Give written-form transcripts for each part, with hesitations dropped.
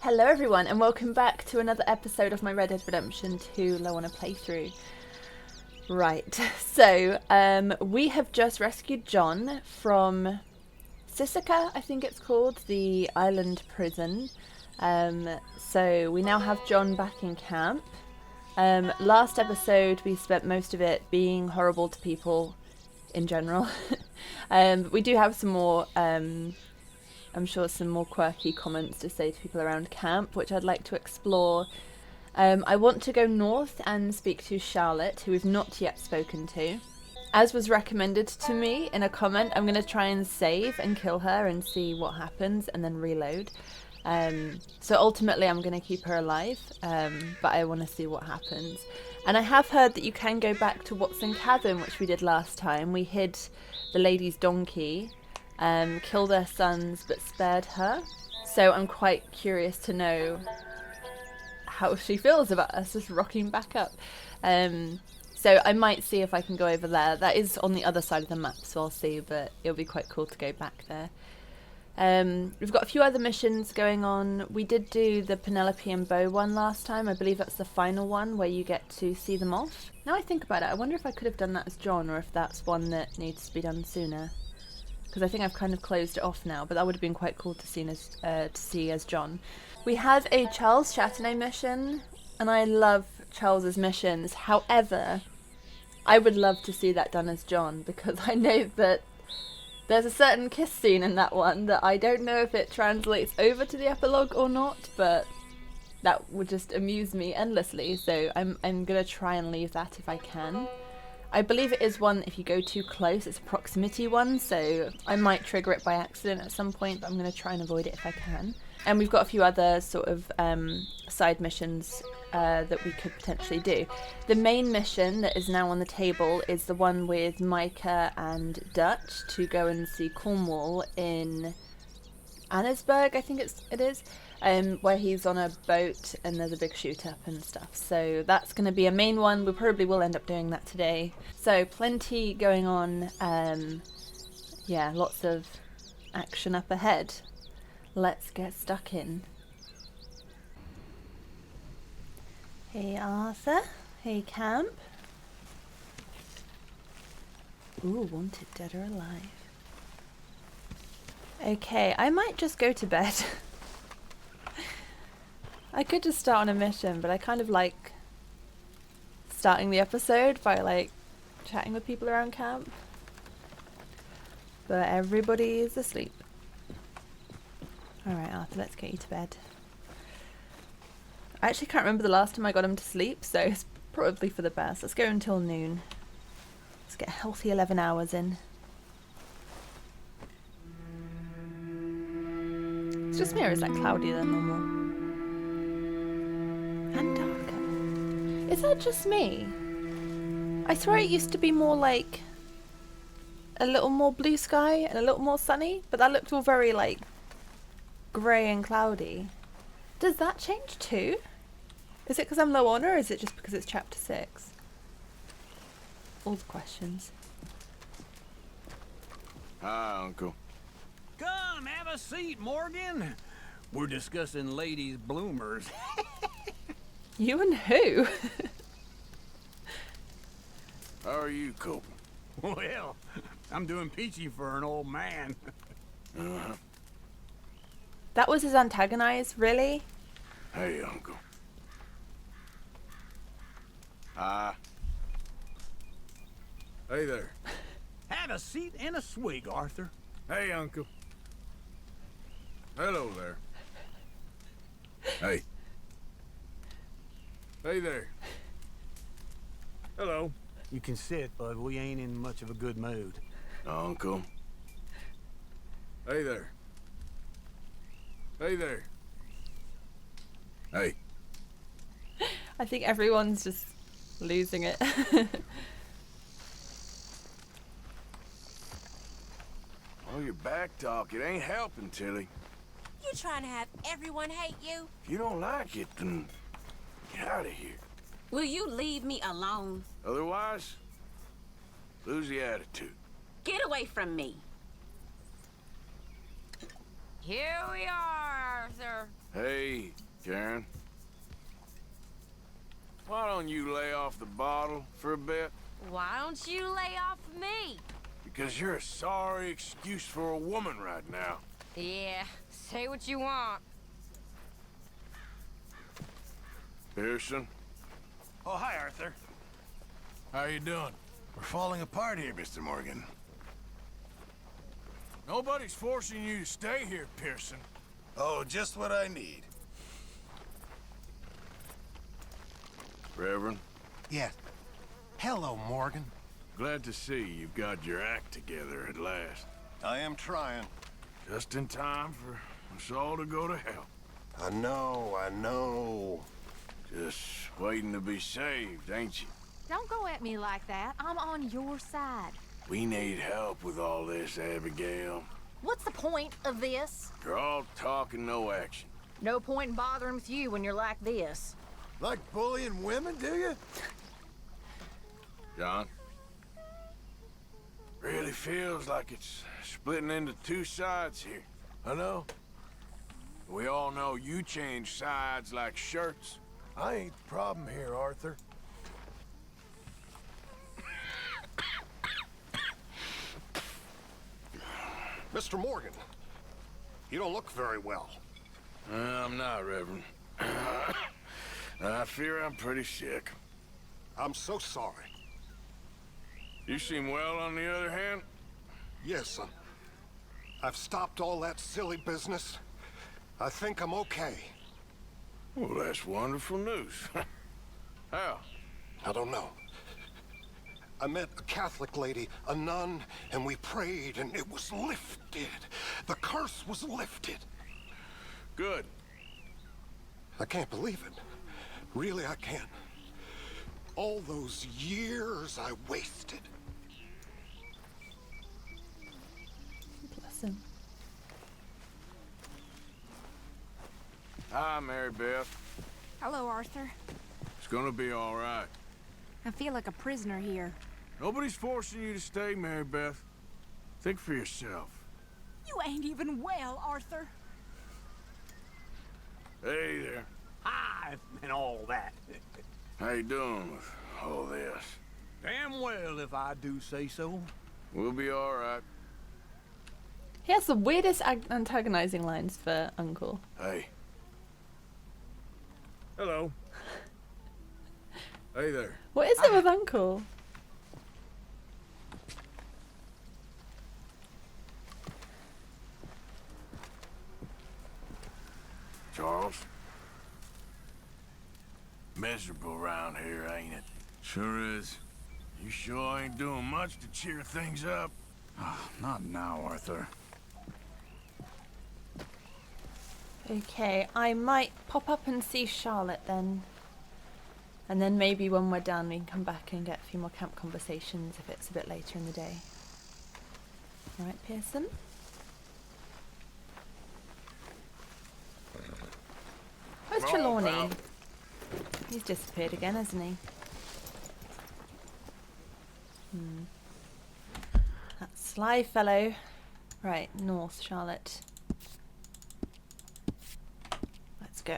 Hello everyone and welcome back to another episode of my Red Dead Redemption 2 Low-Honor playthrough. Right, so we have just rescued John from Sisika, I think it's called, the island prison. So we now have John back in camp. Last episode we spent most of it being horrible to people in general. We do have some more I'm sure some more quirky comments to say to people around camp, which I'd like to explore. I want to go north and speak to Charlotte, who we've not yet spoken to. As was recommended to me in a comment, I'm going to try and save and kill her and see what happens and then reload. So ultimately I'm going to keep her alive, but I want to see what happens. And I have heard that you can go back to Watson Cabin, which we did last time. We hid the lady's donkey. Kill their sons but spared her. So I'm quite curious to know how she feels about us just rocking back up. So I might see if I can go over there. That is on the other side of the map, so I'll see, but it'll be quite cool to go back there. We've got a few other missions going on. We did do the Penelope and Bo one last time. I believe that's the final one where you get to see them off. Now I think about it, I wonder if I could have done that as John or if that's one that needs to be done sooner. Because I think I've kind of closed it off now, but that would have been quite cool to see as John. We have a Charles Châtenay mission, and I love Charles's missions. However, I would love to see that done as John, because I know that there's a certain kiss scene in that one that I don't know if it translates over to the epilogue or not, but that would just amuse me endlessly, so I'm going to try and leave that if I can. I believe it is one, if you go too close, it's a proximity one, so I might trigger it by accident at some point, but I'm going to try and avoid it if I can. And we've got a few other sort of side missions that we could potentially do. The main mission that is now on the table is the one with Micah and Dutch to go and see Cornwall in Annesburg, I think it is. Where he's on a boat and there's a big shoot up and stuff. So that's going to be a main one. We probably will end up doing that today. So plenty going on. Yeah, lots of action up ahead. Let's get stuck in. Hey Arthur. Hey camp. Ooh, wanted dead or alive. Okay, I might just go to bed. I could just start on a mission, but I kind of like starting the episode by like chatting with people around camp. But everybody is asleep. Alright Arthur, let's get you to bed. I actually can't remember the last time I got him to sleep, so it's probably for the best. Let's go until noon. Let's get a healthy 11 hours in. It's just me, or is that cloudier than normal? And darker. Is that just me? I swear it used to be more like a little more blue sky and a little more sunny, but that looked all very like grey and cloudy. Does that change too? Is it because I'm low honor, or is it just because it's chapter 6? All the questions. Hi, Uncle. Come, have a seat, Morgan. We're discussing ladies' bloomers. You and who? How are you coping? Well, I'm doing peachy for an old man. Uh-huh. That was his antagonized, really? Hey, Uncle. Hi. Hey there. Have a seat and a swig, Arthur. Hey, Uncle. Hello there. Hey. Hey there. Hello. You can sit, but we ain't in much of a good mood. Uncle. Hey there. Hey there. Hey. I think everyone's just losing it. Oh, your back talk. It ain't helping, Tilly. You trying to have everyone hate you? If you don't like it, then get out of here. Will you leave me alone? Otherwise, lose the attitude. Get away from me. Here we are, Arthur. Hey, Karen. Why don't you lay off the bottle for a bit? Why don't you lay off me? Because you're a sorry excuse for a woman right now. Yeah, say what you want. Pearson? Oh, hi, Arthur. How you doing? We're falling apart here, Mr. Morgan. Nobody's forcing you to stay here, Pearson. Oh, just what I need. Reverend? Yes. Hello, Morgan. Glad to see you've got your act together at last. I am trying. Just in time for us all to go to hell. I know. Just waiting to be saved, ain't you? Don't go at me like that. I'm on your side. We need help with all this, Abigail. What's the point of this? You're all talk and no action. No point in bothering with you when you're like this. Like bullying women, do you? John? Really feels like it's splitting into two sides here. I know. We all know you change sides like shirts. I ain't the problem here, Arthur. Mr. Morgan, you don't look very well. I'm not, Reverend. I fear I'm pretty sick. I'm so sorry. You seem well, on the other hand. Yes, I've stopped all that silly business. I think I'm okay. Well, that's wonderful news. How? I don't know. I met a Catholic lady, a nun, and we prayed, and it was lifted. The curse was lifted. Good. I can't believe it. Really, I can't. All those years I wasted. Bless him. Hi, Mary Beth. Hello, Arthur. It's gonna be all right. I feel like a prisoner here. Nobody's forcing you to stay, Mary Beth. Think for yourself. You ain't even well, Arthur. Hey there. Hi, and all that. How you doing with all this? Damn well, if I do say so. We'll be all right. He has the weirdest antagonizing lines for Uncle. Hey. Hello. Hey there. What is it with Uncle? Charles? Miserable around here, ain't it? Sure is. You sure ain't doing much to cheer things up. Not now, Arthur. Okay, I might pop up and see Charlotte then. And then maybe when we're done we can come back and get a few more camp conversations if it's a bit later in the day. Alright, Pearson? Where's Come on, Trelawney? pal. He's disappeared again, hasn't he? That sly fellow. Right, north, Charlotte. Let's go.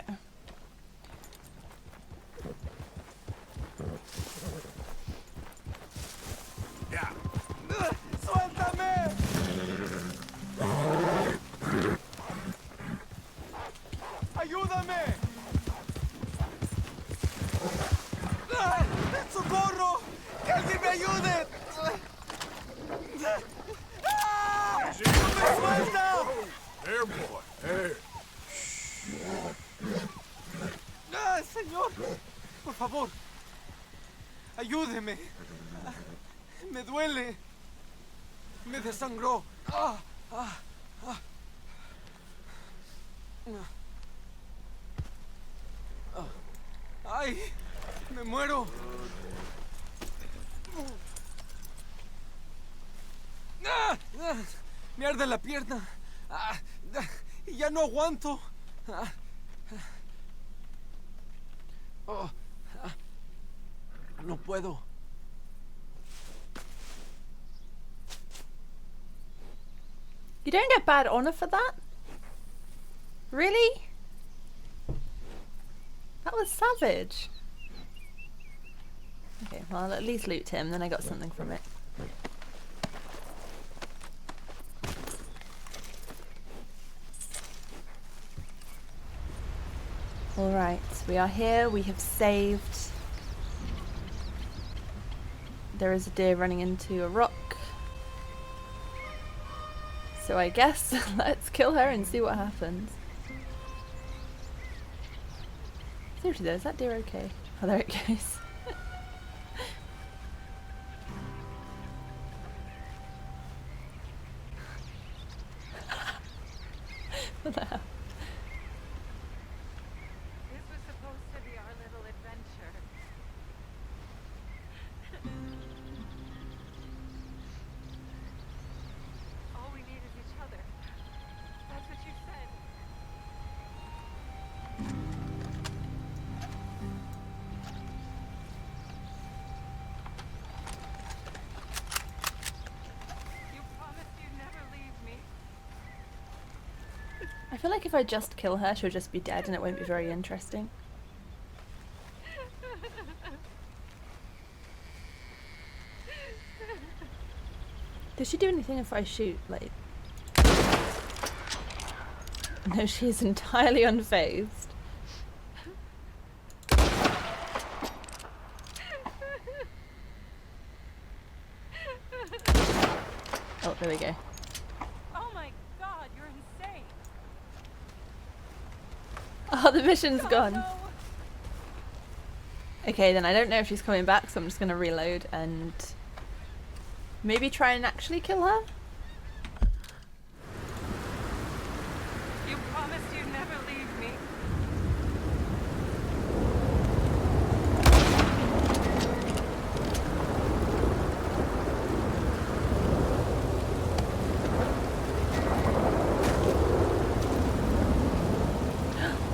Yeah. ¡Suéltame! ¡Ayúdame! ¡Ah! ¡Socorro! ¡Que alguien me ayude! ¡Ah! ¡No me suelta! There, boy. There. ¡Ah, señor! Por favor, ayúdeme. Me duele. Me desangró. ¡Ah! ¡Ah! ¡Ah! ¡Ay! ¡Me muero! ¡Ah! ¡Ah! ¡Me arde la pierna! ¡Ah! ¡Ah! ¡Y ya no aguanto! ¡Ah! ¡Oh! ¡Ah! ¡No puedo! You don't get bad honor for that? Really? What a savage. Okay, well, I'll at least loot him, then I got something from it. Alright, we are here, we have saved. There is a deer running into a rock. So I guess let's kill her and see what happens. Seriously though, is that deer okay? Oh, there it goes. What the hell? This was supposed to be our little adventure. All we need is each other. That's what you said. You promised you'd never leave me. I feel like if I just kill her, she'll just be dead and it won't be very interesting. Does she do anything if I shoot? Like, no, she is entirely unfazed. Oh, there we go. Oh my god, you're insane. Oh, the mission's gone. No. Okay, then I don't know if she's coming back, so I'm just gonna reload and maybe try and actually kill her. You promised you'd never leave me.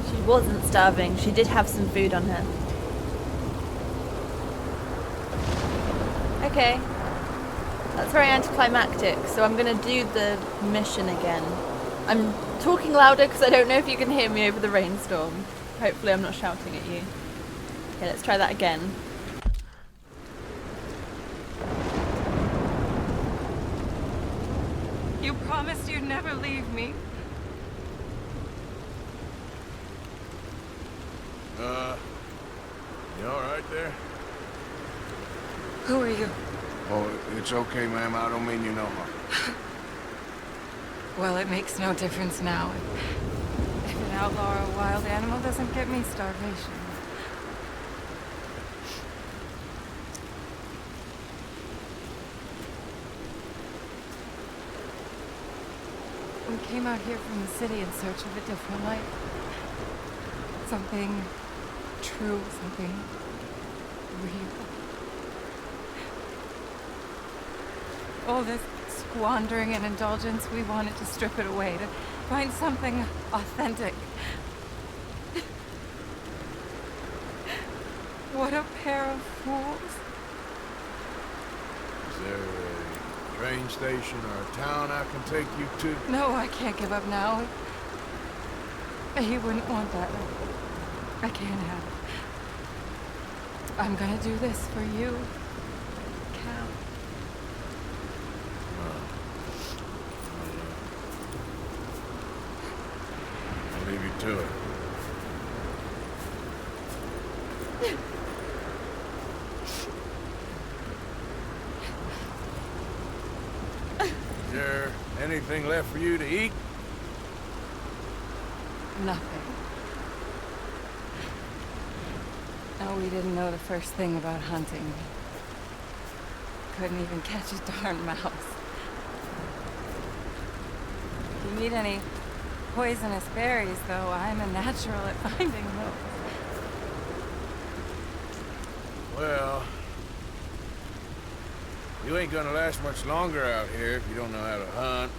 She wasn't starving. She did have some food on her. Okay. That's very anticlimactic, so I'm gonna do the mission again. I'm talking louder because I don't know if you can hear me over the rainstorm. Hopefully I'm not shouting at you. Okay, let's try that again. You promised you'd never leave me. You alright there? Who are you? Oh, it's okay, ma'am. I don't mean you no harm. Well, it makes no difference now. If an outlaw or a wild animal doesn't get me, starvation. We came out here from the city in search of a different life. Something true, something real. All this squandering and indulgence, we wanted to strip it away, to find something authentic. What a pair of fools. Is there a train station or a town I can take you to? No, I can't give up now. He wouldn't want that. I can't have it. I'm gonna do this for you, Cal. I'll leave you to it. Is there anything left for you to eat? Nothing. No, we didn't know the first thing about hunting. Couldn't even catch a darn mouse. If you need any poisonous berries, though, I'm a natural at finding those. Well, you ain't gonna last much longer out here if you don't know how to hunt.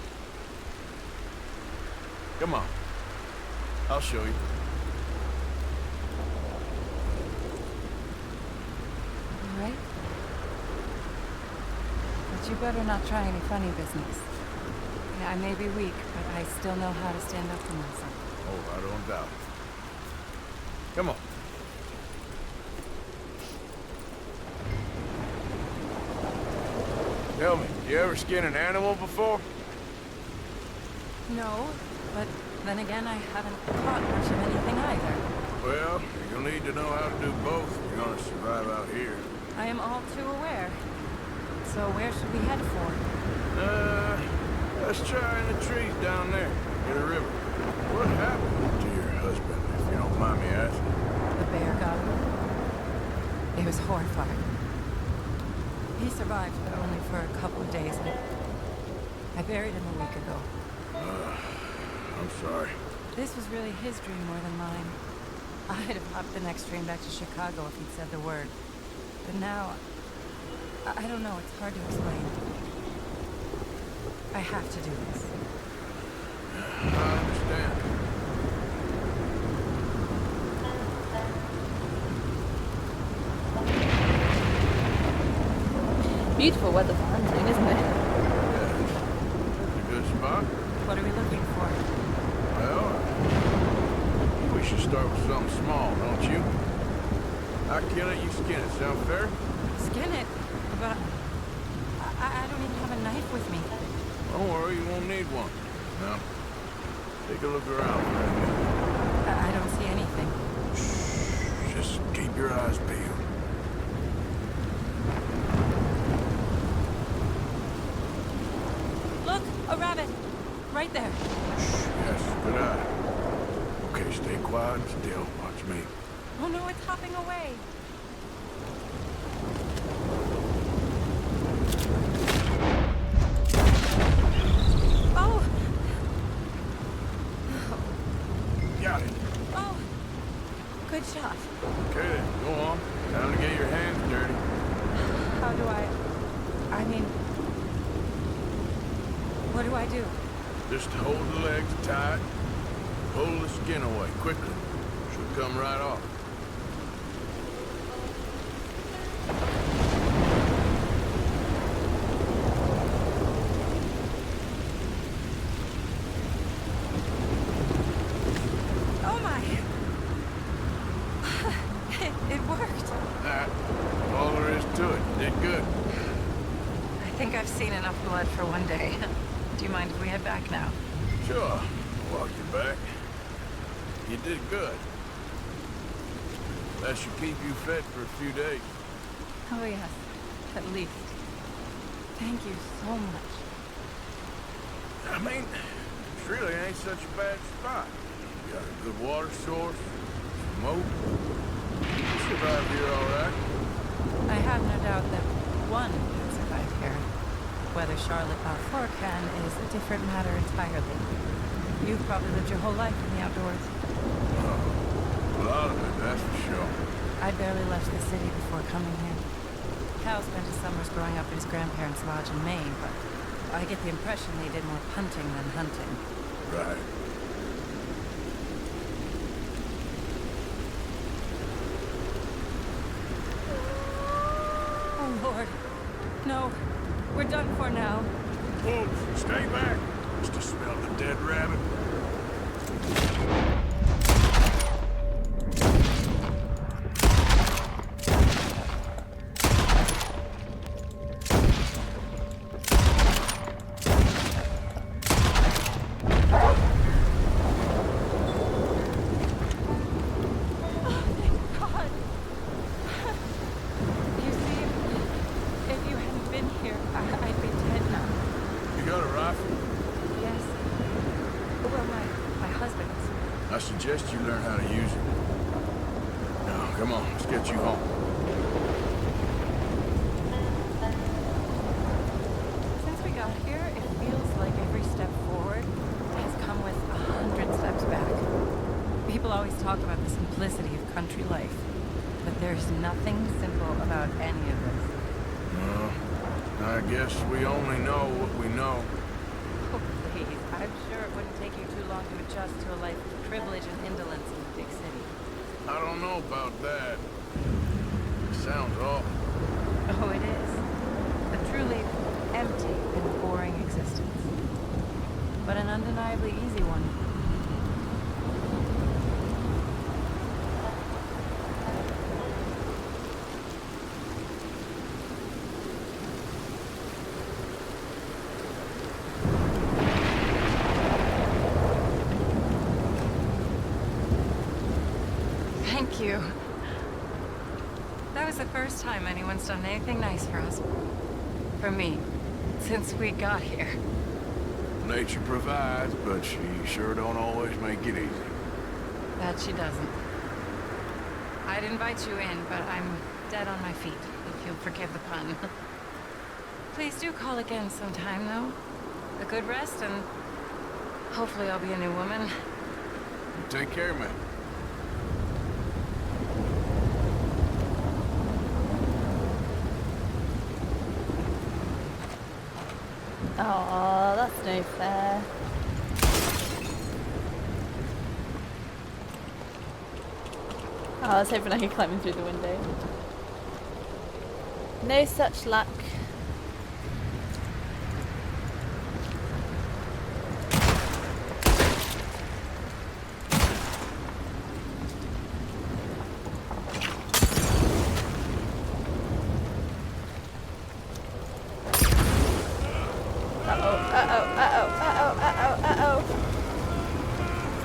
Come on. I'll show you. All right? But you better not try any funny business. Yeah, I may be weak, but I still know how to stand up for myself. Oh, I don't doubt it. Come on. Tell me, you ever skin an animal before? No, but then again, I haven't caught much of anything either. Well, you'll need to know how to do both if you're gonna survive out here. I am all too aware. So where should we head for? Let's try in the trees down there, near the river. What happened to your husband, if you don't mind me asking? The bear got him. It was horrifying. He survived, but only for a couple of days. I buried him a week ago. I'm sorry. This was really his dream more than mine. I'd have hopped the next train back to Chicago if he'd said the word. But now, I don't know, it's hard to explain. I have to do this. I understand. Beautiful weather for hunting, isn't it? Yeah, that's a good spot. What are we looking for? Well, we should start with something small, don't you? I kill it, you skin it. Sound fair? Skin it? But I don't even have a knife with me. Don't worry, you won't need one. Now, take a look around. I don't see anything. Shh, just keep your eyes peeled. Look, a rabbit! Right there. Shh, yes, good eye. Okay, stay quiet and still. Watch me. Oh no, it's hopping away. Oh! Got it. Oh! Good shot. Okay then, go on. Time to get your hands dirty. How do I mean... What do I do? Just hold the legs tight. Pull the skin away quickly. Should come right off. Oh my! It worked. That, all there is to it. Did good. I think I've seen enough blood for one day. Do you mind if we head back now? Sure. Walk you back. You did good. That should keep you fed for a few days. Oh yes, at least. Thank you so much. I mean, it really ain't such a bad spot. You got a good water source, smoke. You survive here all right. I have no doubt that one can survive here. Whether Charlotte Balfour can is a different matter entirely. You've probably lived your whole life in the outdoors. A lot of it, that's for sure. I barely left the city before coming here. Cal spent his summers growing up at his grandparents' lodge in Maine, but I get the impression they did more punting than hunting. Right. Oh, Lord. No. We're done for now. Wolves, stay back. Just to smell the dead rabbit. I suggest you learn how to use it. Now, come on, let's get you home. Since we got here, it feels like every step forward has come with 100 steps back. People always talk about the simplicity of country life, but there's nothing simple about any of this. Well, I guess we only know what we know. Oh, please. I'm sure it wouldn't take you too long to adjust to a life of privilege and indolence in the big city. I don't know about that. It sounds awful. Oh, it is. A truly empty and boring existence. But an undeniably easy one. Thank you. That was the first time anyone's done anything nice for us. For me. Since we got here. Nature provides, but she sure don't always make it easy. That she doesn't. I'd invite you in, but I'm dead on my feet, if you'll forgive the pun. Please do call again sometime, though. A good rest, and hopefully I'll be a new woman. You take care, man. Oh, that's no fair. Oh, I was hoping I could climb in through the window. No such luck.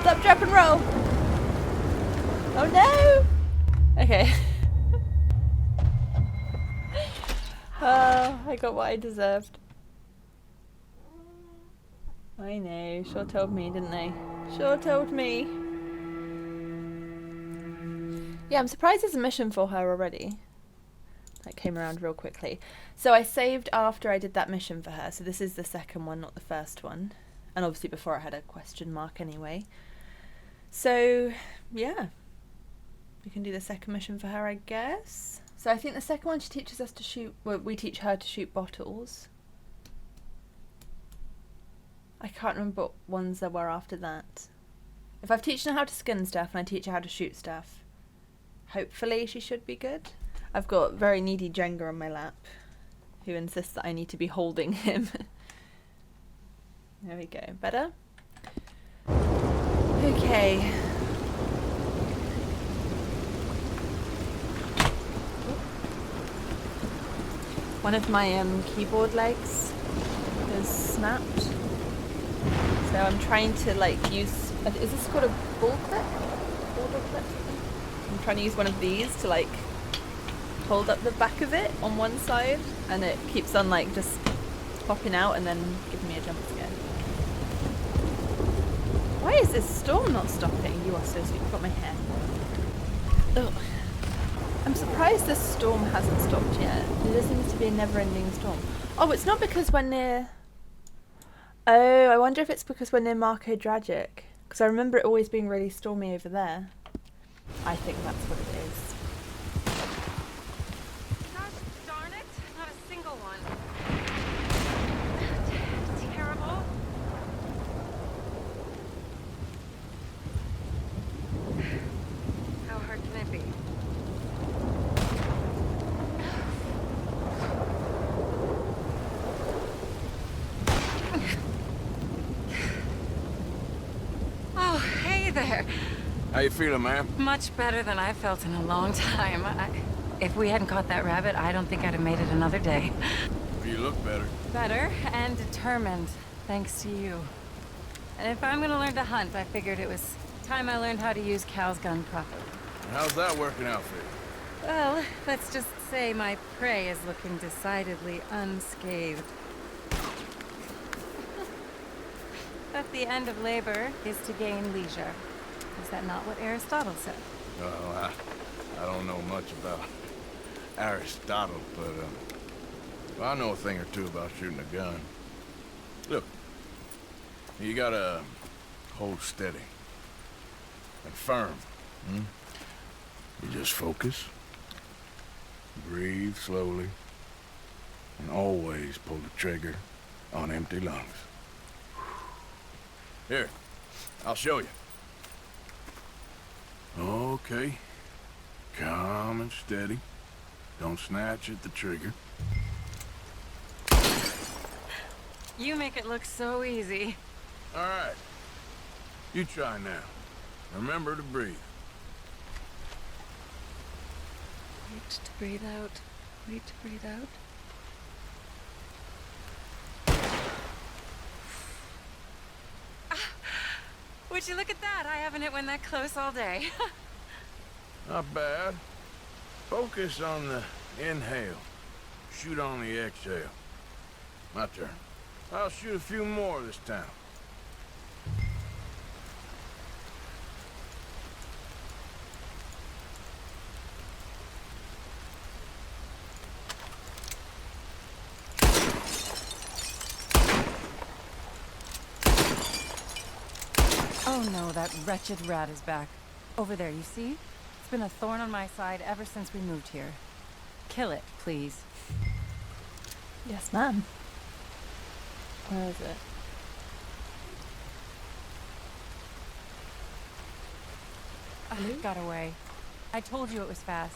Stop, drop, and roll. Oh no! Okay. Oh, I got what I deserved. I know, sure told me, didn't they? Sure told me. Yeah, I'm surprised there's a mission for her already. That came around real quickly. So I saved after I did that mission for her, so this is the second one, not the first one. And obviously before I had a question mark anyway. So, yeah. We can do the second mission for her, I guess. So I think the second one she teaches us to shoot... Well, we teach her to shoot bottles. I can't remember what ones there were after that. If I've taught her how to skin stuff and I teach her how to shoot stuff, hopefully she should be good. I've got very needy Jenga on my lap, who insists that I need to be holding him. There we go. Better? Okay. One of my keyboard legs is snapped. So I'm trying to use... Is this called a ball clip? Border clip? I'm trying to use one of these to hold up the back of it on one side, and it keeps on just popping out and then giving me a jump scare. Why is this storm not stopping? You are so sweet. I've got my hair. Ugh. I'm surprised this storm hasn't stopped yet. It just seems to be a never-ending storm. Oh, it's not because we're near... Oh, I wonder if it's because we're near Marco Dragic. Because I remember it always being really stormy over there. I think that's what it is. Gosh darn it, not a single one. Terrible. How hard can it be? Oh, hey there. How you feeling, ma'am? Much better than I've felt in a long time. If we hadn't caught that rabbit, I don't think I'd have made it another day. You look better. Better and determined, thanks to you. And if I'm gonna learn to hunt, I figured it was time I learned how to use Cal's gun properly. How's that working out for you? Well, let's just say my prey is looking decidedly unscathed. But the end of labor is to gain leisure. Is that not what Aristotle said? Well, I don't know much about Aristotle, but I know a thing or two about shooting a gun. Look, you gotta hold steady and firm. You just focus, breathe slowly, and always pull the trigger on empty lungs. Here, I'll show you. Okay. Calm and steady. Don't snatch at the trigger. You make it look so easy. All right. You try now. Remember to breathe. Wait to breathe out. Wait to breathe out. Would you look at that? I haven't hit one that close all day. Not bad. Focus on the inhale. Shoot on the exhale. My turn. I'll shoot a few more this time. Oh no, that wretched rat is back. Over there, you see? It's been a thorn on my side ever since we moved here. Kill it, please. Yes, ma'am. Where is it? It got away. I told you it was fast.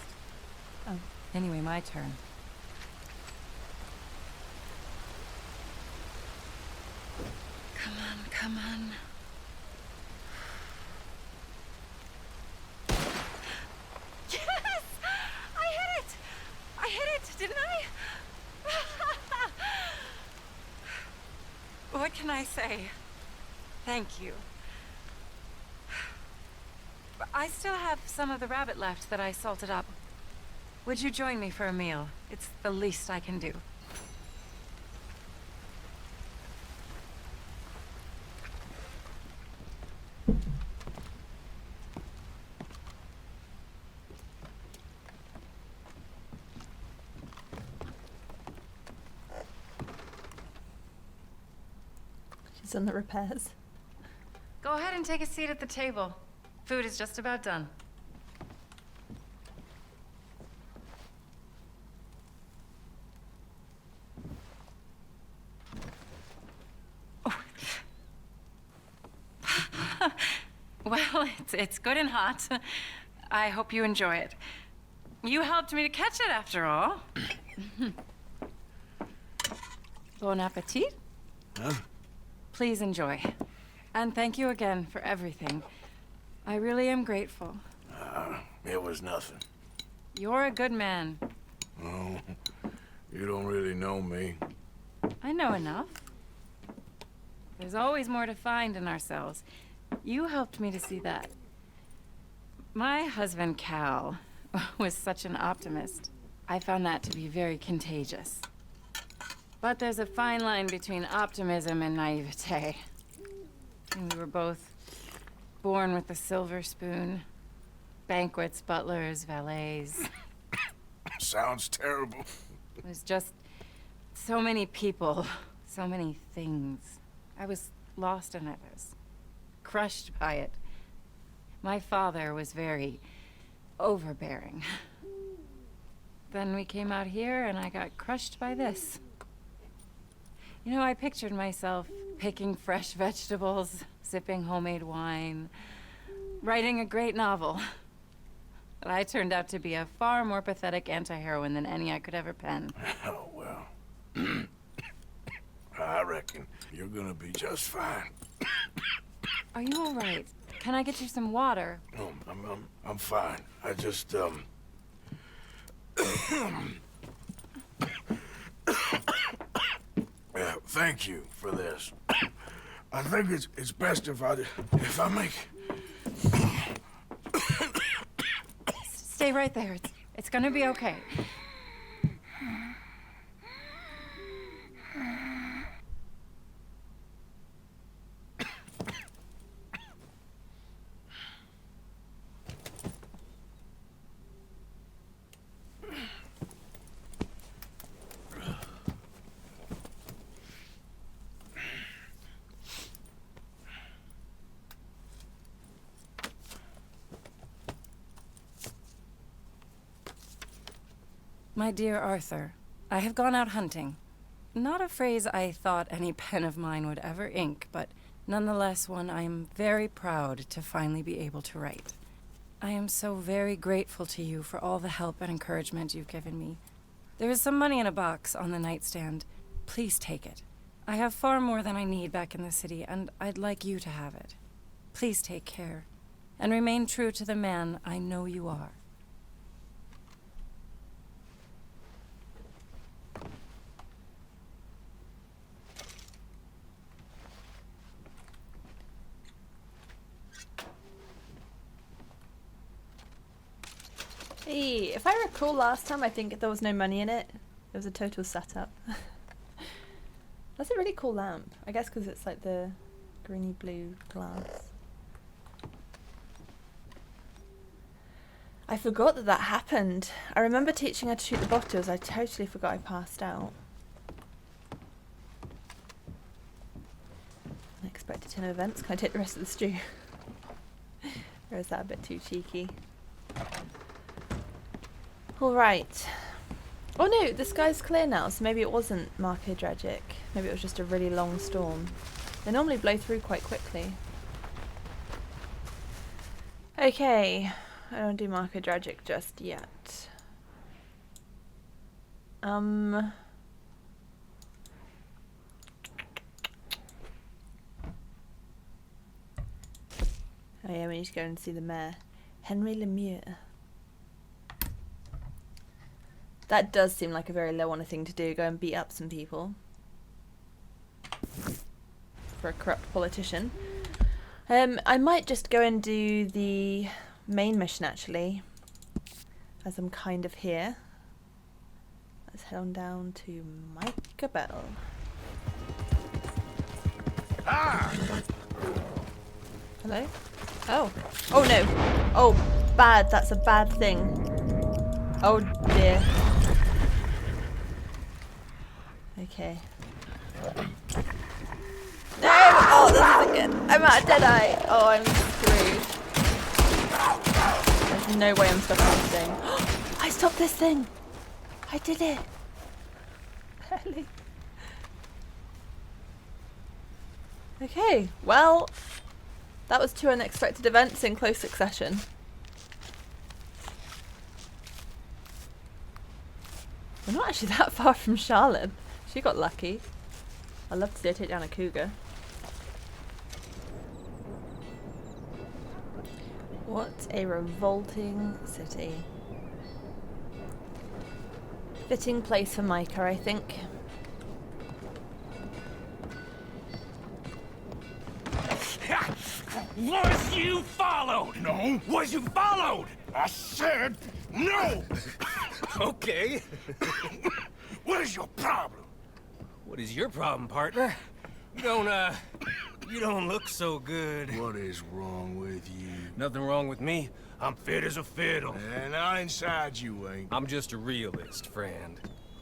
Oh. Anyway, my turn. Come on, come on. Yes! I hit it! I hit it, didn't I? What can I say? Thank you. But I still have some of the rabbit left that I salted up. Would you join me for a meal? It's the least I can do. She's on the repairs. Go ahead and take a seat at the table. Food is just about done. Well, it's good and hot. I hope you enjoy it. You helped me to catch it, after all. Bon appetit. Huh? Please enjoy. And thank you again for everything. I really am grateful. It was nothing. You're a good man. Oh, you don't really know me. I know enough. There's always more to find in ourselves. You helped me to see that. My husband, Carl, was such an optimist. I found that to be very contagious. But there's a fine line between optimism and naivete. And we were both born with a silver spoon. Banquets, butlers, valets. Sounds terrible. It was just so many people, so many things. I was lost in it. I was crushed by it. My father was very overbearing. Then we came out here and I got crushed by this. You know, I pictured myself picking fresh vegetables, sipping homemade wine, writing a great novel. But I turned out to be a far more pathetic anti-heroine than any I could ever pen. Oh, well. I reckon you're gonna be just fine. Are you all right? Can I get you some water? No, I'm fine. I just, thank you for this. I think it's best if I make... Stay right there. It's gonna be okay. My dear Arthur, I have gone out hunting. Not a phrase I thought any pen of mine would ever ink, but nonetheless one I am very proud to finally be able to write. I am so very grateful to you for all the help and encouragement you've given me. There is some money in a box on the nightstand. Please take it. I have far more than I need back in the city, and I'd like you to have it. Please take care, and remain true to the man I know you are. Hey, if I recall last time, I think there was no money in it. It was a total setup. That's a really cool lamp. I guess because it's like the greeny blue glass. I forgot that that happened. I remember teaching her to shoot the bottles. I totally forgot I passed out. Unexpected turn of events. Can I take the rest of the stew? Or is that a bit too cheeky? Alright. Oh no, the sky's clear now, so maybe it wasn't Marco-Dragic. Maybe it was just a really long storm. They normally blow through quite quickly. Okay. I don't do Marco-Dragic just yet. Oh yeah, we need to go and see the mayor. Henry Lemieux. That does seem like a very low-honor thing to do, go and beat up some people. For a corrupt politician. I might just go and do the main mission, actually. As I'm kind of here. Let's head on down to Micah Bell. Ah! Hello? Oh. Oh no. Oh, bad. That's a bad thing. Oh dear. Okay. No! Oh, this isn't good. I'm out of Deadeye. Oh, I'm screwed. There's no way I'm stopping this thing. I stopped this thing! I did it! Barely. Okay, well, that was 2 unexpected events in close succession. We're not actually that far from Charlotte. She got lucky. I'd love to see her take down a cougar. What a revolting city. Fitting place for Micah, I think. Was you followed? No. Was you followed? I said no! Okay. What is your problem? What is your problem, partner? You don't look so good. What is wrong with you? Nothing wrong with me. I'm fit as a fiddle. And not inside you ain't. I'm just a realist, friend.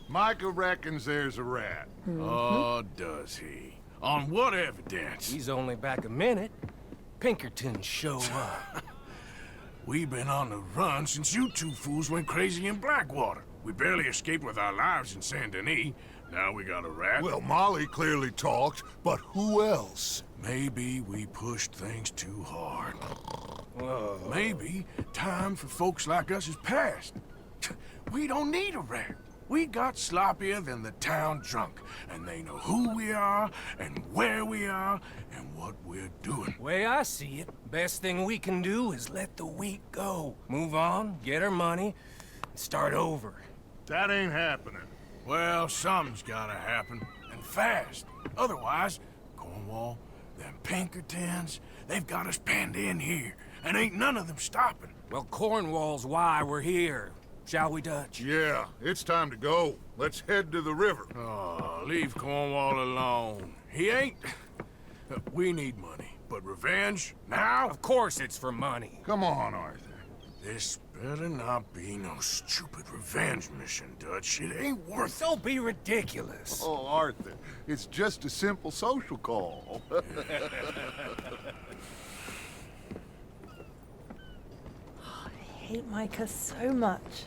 Micah reckons there's a rat. Oh, does he? On what evidence? He's only back a minute. Pinkerton show up. We've been on the run since you two fools went crazy in Blackwater. We barely escaped with our lives in Saint Denis. Now we got a rat. Well, Molly clearly talked, but who else? Maybe we pushed things too hard. Whoa. Maybe time for folks like us is past. We don't need a rat. We got sloppier than the town drunk, and they know who we are, and where we are, and what we're doing. Way I see it, best thing we can do is let the week go. Move on, get our money, and start over. That ain't happening. Well, something's gotta happen, and fast. Otherwise, Cornwall, them Pinkertons, they've got us penned in here, and ain't none of them stopping. Well, Cornwall's why we're here. Shall we, Dutch? Yeah, it's time to go. Let's head to the river. Oh, leave Cornwall alone. He ain't... We need money, but revenge, now? Of course it's for money. Come on, Arthur. This better not be no stupid revenge mission, Dutch. It ain't worth it. Don't be ridiculous. Oh, Arthur, it's just a simple social call. I hate Micah so much.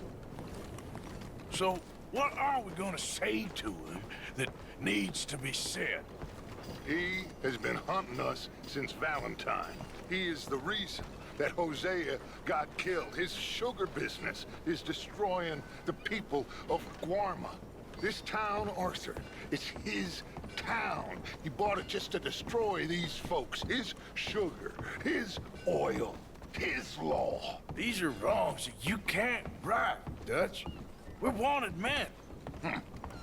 So, what are we gonna say to him that needs to be said? He has been hunting us since Valentine. He is the reason that Hosea got killed. His sugar business is destroying the people of Guarma. This town, Arthur, it's his town. He bought it just to destroy these folks. His sugar, his oil, his law. These are wrongs that you can't right, Dutch. We're wanted men.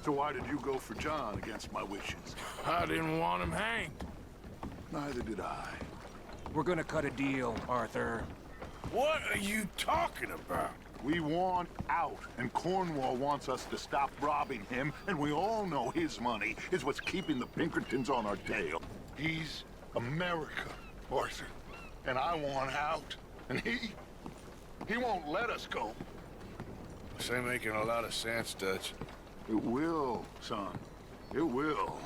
So why did you go for John against my wishes? I didn't want him hanged. Neither did I. We're gonna cut a deal, Arthur. What are you talking about? We want out, and Cornwall wants us to stop robbing him, and we all know his money is what's keeping the Pinkertons on our tail. He's America, Arthur, and I want out, and he won't let us go. This ain't making a lot of sense, Dutch. It will, son. It will.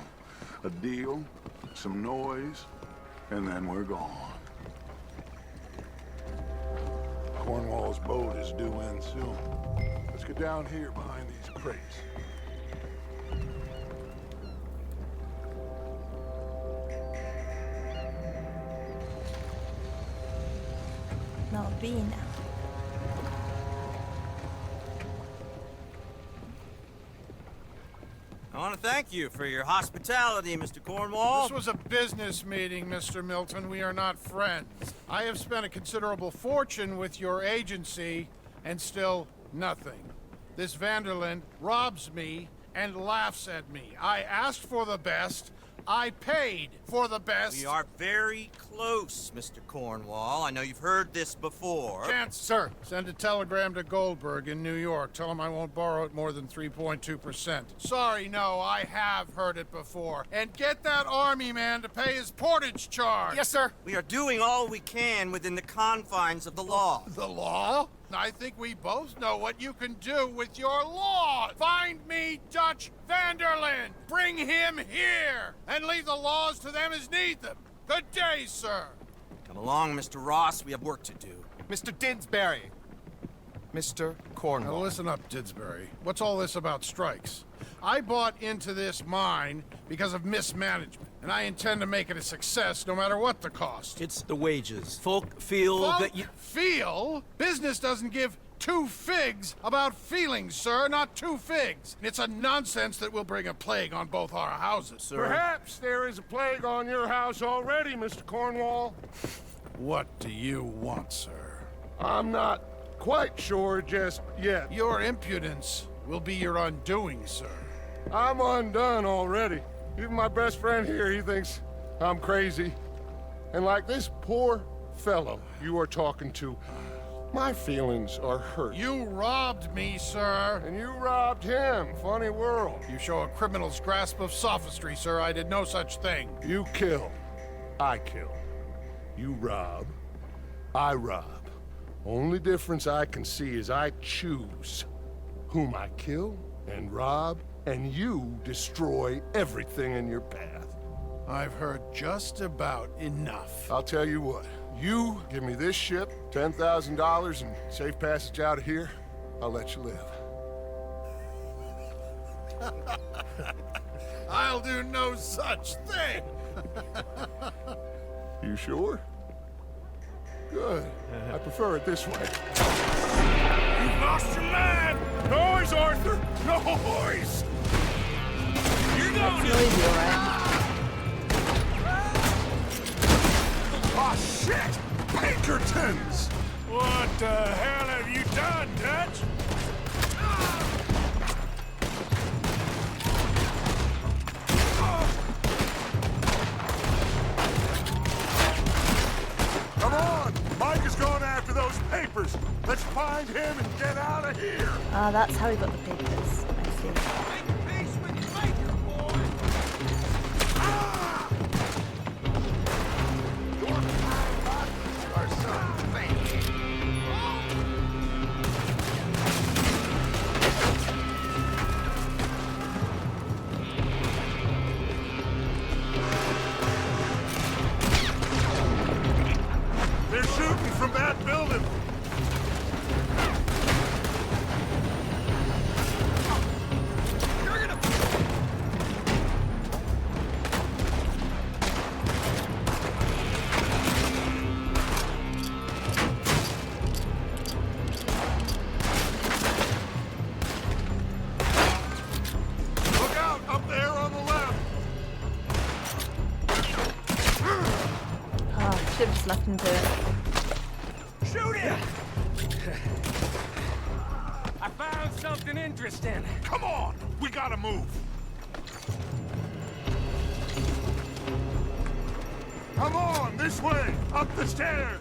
A deal, some noise, and then we're gone. Cornwall's boat is due in soon. Let's get down here behind these crates. Now be now. I want to thank you for your hospitality, Mr. Cornwall. This was a business meeting, Mr. Milton. We are not friends. I have spent a considerable fortune with your agency, and still nothing. This Vanderlyn robs me and laughs at me. I asked for the best. I paid for the best. We are very close, Mr. Cornwall. I know you've heard this before. Chance, sir. Send a telegram to Goldberg in New York. Tell him I won't borrow it more than 3.2%. Sorry, no, I have heard it before. And get that army man to pay his portage charge. Yes, sir. We are doing all we can within the confines of the law. The law? I think we both know what you can do with your law. Find me Dutch Vanderlyn. Bring him here. And leave the laws to them as need them. Good day, sir. Come along, Mr. Ross. We have work to do. Mr. Didsbury. Mr. Cornwall. Now listen up, Didsbury. What's all this about strikes? I bought into this mine because of mismanagement, and I intend to make it a success no matter what the cost. It's the wages. Folk feel that you... Feel? Business doesn't give two figs about feelings, sir, not two figs. It's a nonsense that will bring a plague on both our houses. Sir. Perhaps there is a plague on your house already, Mr. Cornwall. What do you want, sir? I'm not quite sure just yet. Your impudence will be your undoing, sir. I'm undone already. Even my best friend here, he thinks I'm crazy. And like this poor fellow you are talking to, my feelings are hurt. You robbed me, sir. And you robbed him. Funny world. You show a criminal's grasp of sophistry, sir. I did no such thing. You kill. I kill. You rob. I rob. Only difference I can see is I choose whom I kill and rob, and you destroy everything in your path. I've heard just about enough. I'll tell you what. You give me this ship, $10,000, and safe passage out of here, I'll let you live. I'll do no such thing. You sure? Good. I prefer it this way. You've lost your man! Noise, Arthur! Noise! You're going to... Noisy, alright. Oh, shit! Pinkertons! What the hell have you done, Dutch? Come on! Mike is going after those papers. Let's find him and get out of here. Ah, that's how he got the papers. I see. Peace with your maker, boy. Your kind bodies are something. They're shooting from that building. Look out, up there on the left. Ah, should have slept into it. Shoot him! I found something interesting. Come on, we gotta move. Come on, this way, up the stairs.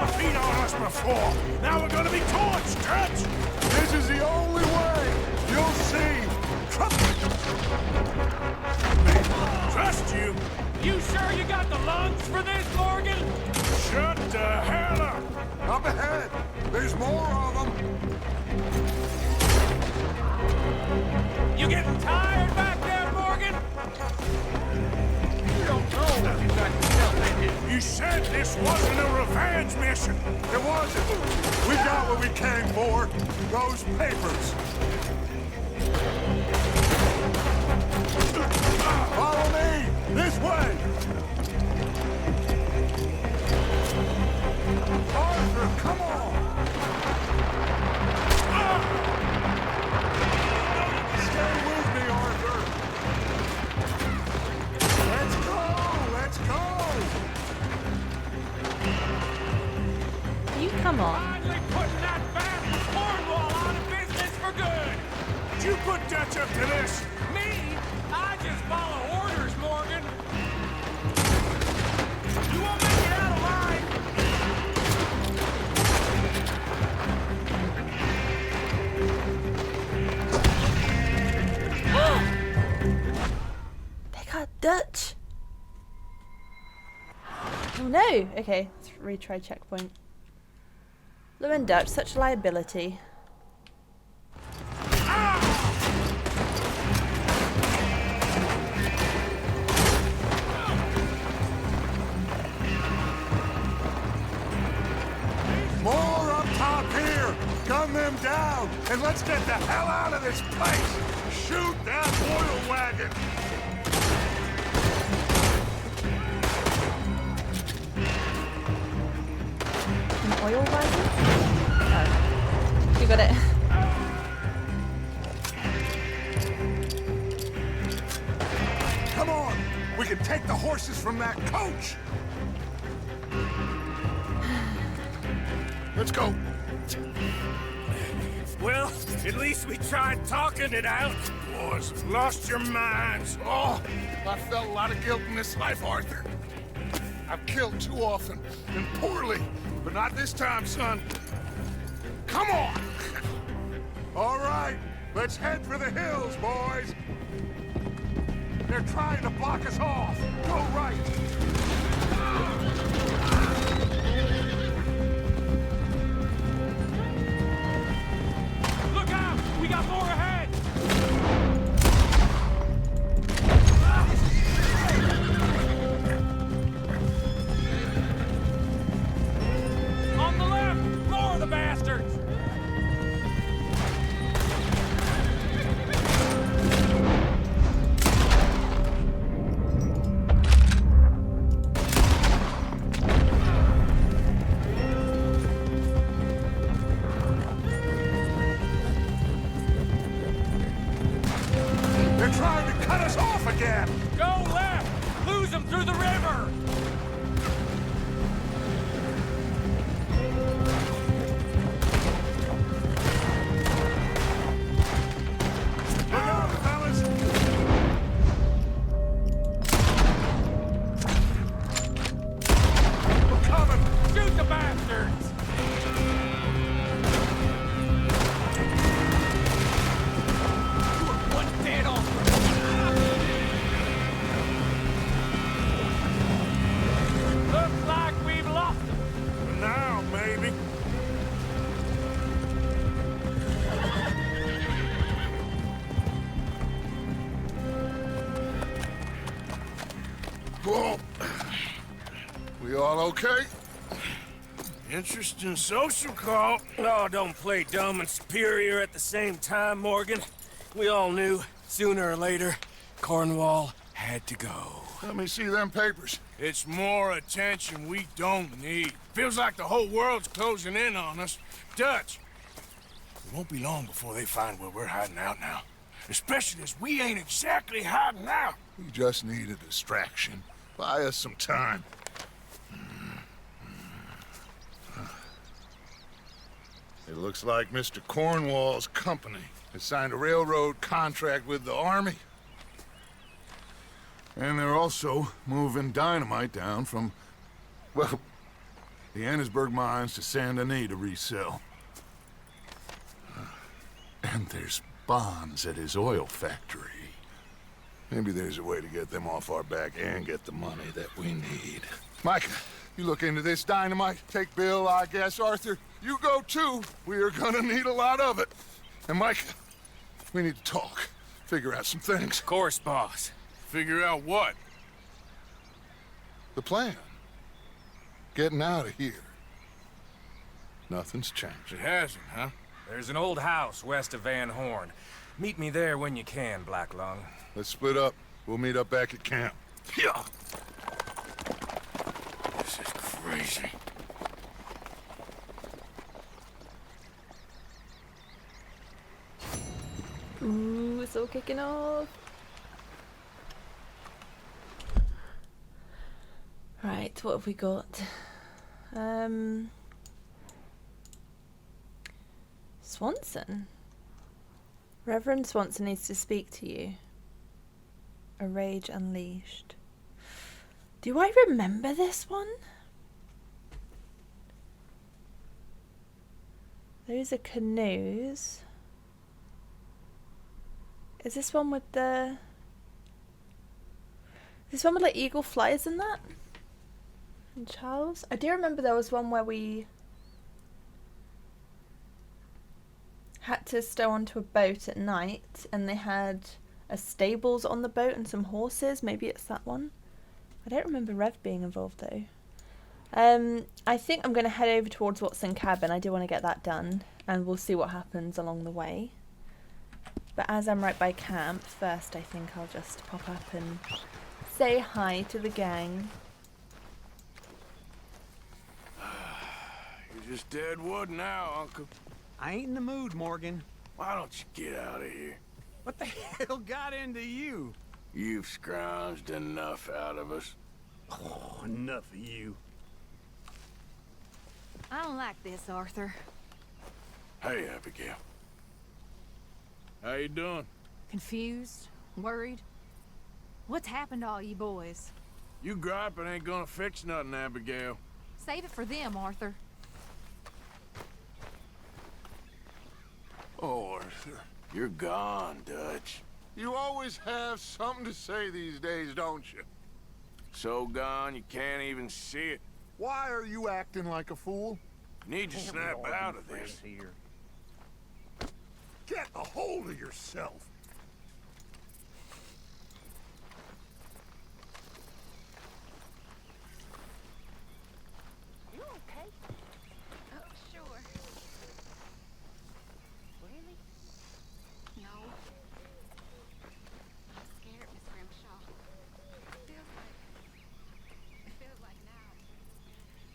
feet on us before. Now we're gonna be torched, Dutch. This is the only way. You'll see. Trust me. Trust you? You sure you got the lungs for this, Morgan? Shut the hell up. Up ahead. There's more of them. You getting tired back there, Morgan? You don't know what you got to tell me. You said this wasn't a revenge mission. It wasn't. We got what we came for. Those papers. Follow me! This way! Arthur, come on! Stay with me, Arthur! Let's go! Let's go! You come on. Finally putting that bastard Cornwall out of business for good! Did you put Dutch up to this? Me? I just follow orders, Morgan. You won't make it out alive. They got Dutch. Oh no. Okay, let's retry checkpoint. Lou and Dutch, such liability. More up top here! Gun them down, and let's get the hell out of this place! Shoot that oil wagon! An oil wagon? Oh. You got it. Come on! We can take the horses from that coach! Let's go. Well, at least we tried talking it out. Boys, lost your minds. Oh, I felt a lot of guilt in this life, Arthur. I've killed too often, and poorly, but not this time, son. Come on! All right, let's head for the hills, boys. They're trying to block us off. Go right. Look out! We got more ahead! On the left! More of the bastards! They're trying to cut us off again. Go left! Lose them through the river! Look out, fellas. We're coming. Shoot the bastards! One dead on. Looks like we've lost them. For now, maybe. Whoa. We all okay? Interesting social call. Oh, don't play dumb and superior at the same time, Morgan. We all knew, sooner or later, Cornwall had to go. Let me see them papers. It's more attention we don't need. Feels like the whole world's closing in on us. Dutch, it won't be long before they find where we're hiding out now. Especially as we ain't exactly hiding out. We just need a distraction. Buy us some time. It looks like Mr. Cornwall's company has signed a railroad contract with the army. And they're also moving dynamite down from, well, the Annesburg mines to Saint Denis to resell. And there's bonds at his oil factory. Maybe there's a way to get them off our back and get the money that we need. Micah, you look into this dynamite. Take Bill, I guess. Arthur, you go too. We are gonna need a lot of it. And Micah, we need to talk. Figure out some things. Of course, boss. Figure out what? The plan. Getting out of here. Nothing's changed. It hasn't, huh? There's an old house west of Van Horn. Meet me there when you can, Black Lung. Let's split up. We'll meet up back at camp. Yeah. This is crazy. Ooh, it's all kicking off. Right, what have we got? Swanson. Reverend Swanson needs to speak to you. A Rage Unleashed. Do I remember this one? Those are canoes. Is this one with the... Is this one with like eagle flyers in that? And Charles? I do remember there was one where we had to stow onto a boat at night and they had a stables on the boat and some horses. Maybe it's that one. I don't remember Rev being involved though. I think I'm going to head over towards Watson Cabin. I do want to get that done and we'll see what happens along the way. But as I'm right by camp, first I think I'll just pop up and say hi to the gang. You're just dead wood now, Uncle. I ain't in the mood, Morgan. Why don't you get out of here? What the hell got into you? You've scrounged enough out of us. Oh, enough of you. I don't like this, Arthur. Hey, Abigail. How you doing? Confused? Worried? What's happened to all you boys? You griping ain't gonna fix nothing, Abigail. Save it for them, Arthur. Oh, Arthur. You're gone, Dutch. You always have something to say these days, don't you? So gone you can't even see it. Why are you acting like a fool? You need to snap out of this. Here. Get a hold of yourself. You okay? Oh, sure. Really? No. I'm scared, Miss Grimshaw. It feels like now.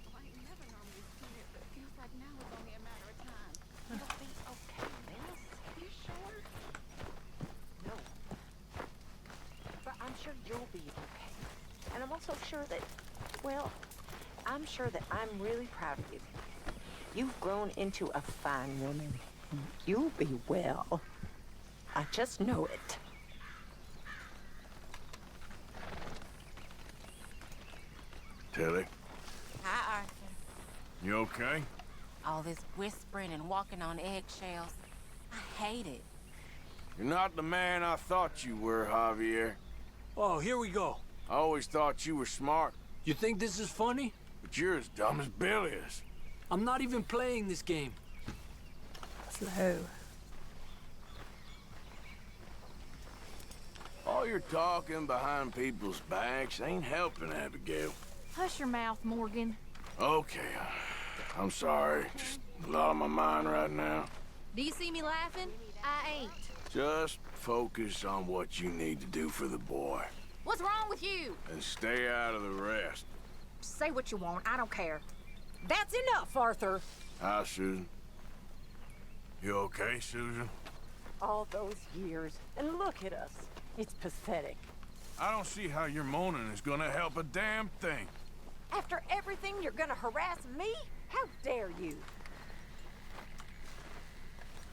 Well, I ain't never normally scared, but it feels like now is only a matter of time. You'll be okay, Miss. You sure? No. But I'm sure you'll be okay. And I'm also sure that, well, I'm sure that I'm really proud of you. You've grown into a fine woman. You'll be well. I just know it. Tilly, Hi, Arthur. you okay? All this whispering and walking on eggshells. I hate it. You're not the man I thought you were, Javier. Oh, here we go. I always thought you were smart, You think this is funny? but you're as dumb as Bill is. I'm not even playing this game. Slow. All your talking behind people's backs ain't helping, Abigail. Hush your mouth, Morgan. Okay, I'm sorry. Just a lot on my mind right now. Do you see me laughing? I ain't. Just focus on what you need to do for the boy. What's wrong with you? And stay out of the rest. Say what you want. I don't care. That's enough, Arthur. Hi, Susan. You okay, Susan? All those years. And look at us. It's pathetic. I don't see how your moaning is gonna help a damn thing. After everything, you're gonna harass me? How dare you?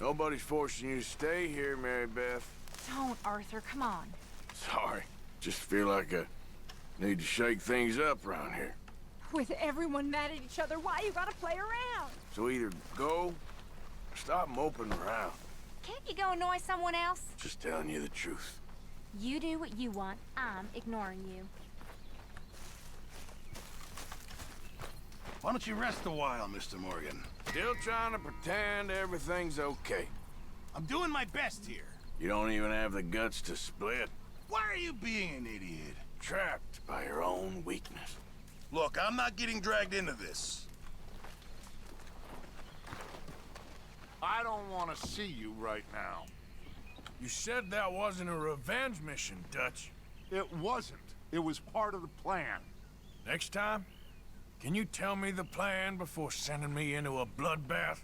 Nobody's forcing you to stay here, Mary Beth. Don't, Arthur. Come on. Sorry. Just feel like I need to shake things up around here. With everyone mad at each other, why you gotta play around? So either go, or stop moping around. Can't you go annoy someone else? Just telling you the truth. You do what you want. I'm ignoring you. Why don't you rest a while, Mr. Morgan? Still trying to pretend everything's okay. I'm doing my best here. You don't even have the guts to split. Why are you being an idiot? Trapped by your own weakness. Look, I'm not getting dragged into this. I don't want to see you right now. You said that wasn't a revenge mission, Dutch. It wasn't. It was part of the plan. Next time, can you tell me the plan before sending me into a bloodbath?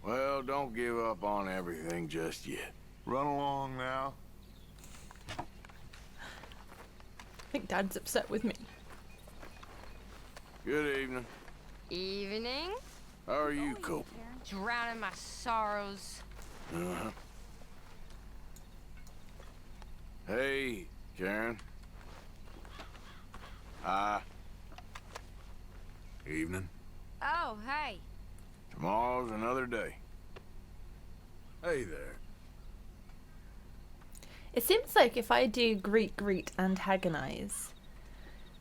Well, don't give up on everything just yet. Run along now. I think Dad's upset with me. Good evening. Evening. How are you coping? Drowning my sorrows. Uh-huh. Hey, Karen. Hi. Evening. Oh, hey. Tomorrow's another day. Hey there. It seems like if I do greet, antagonize,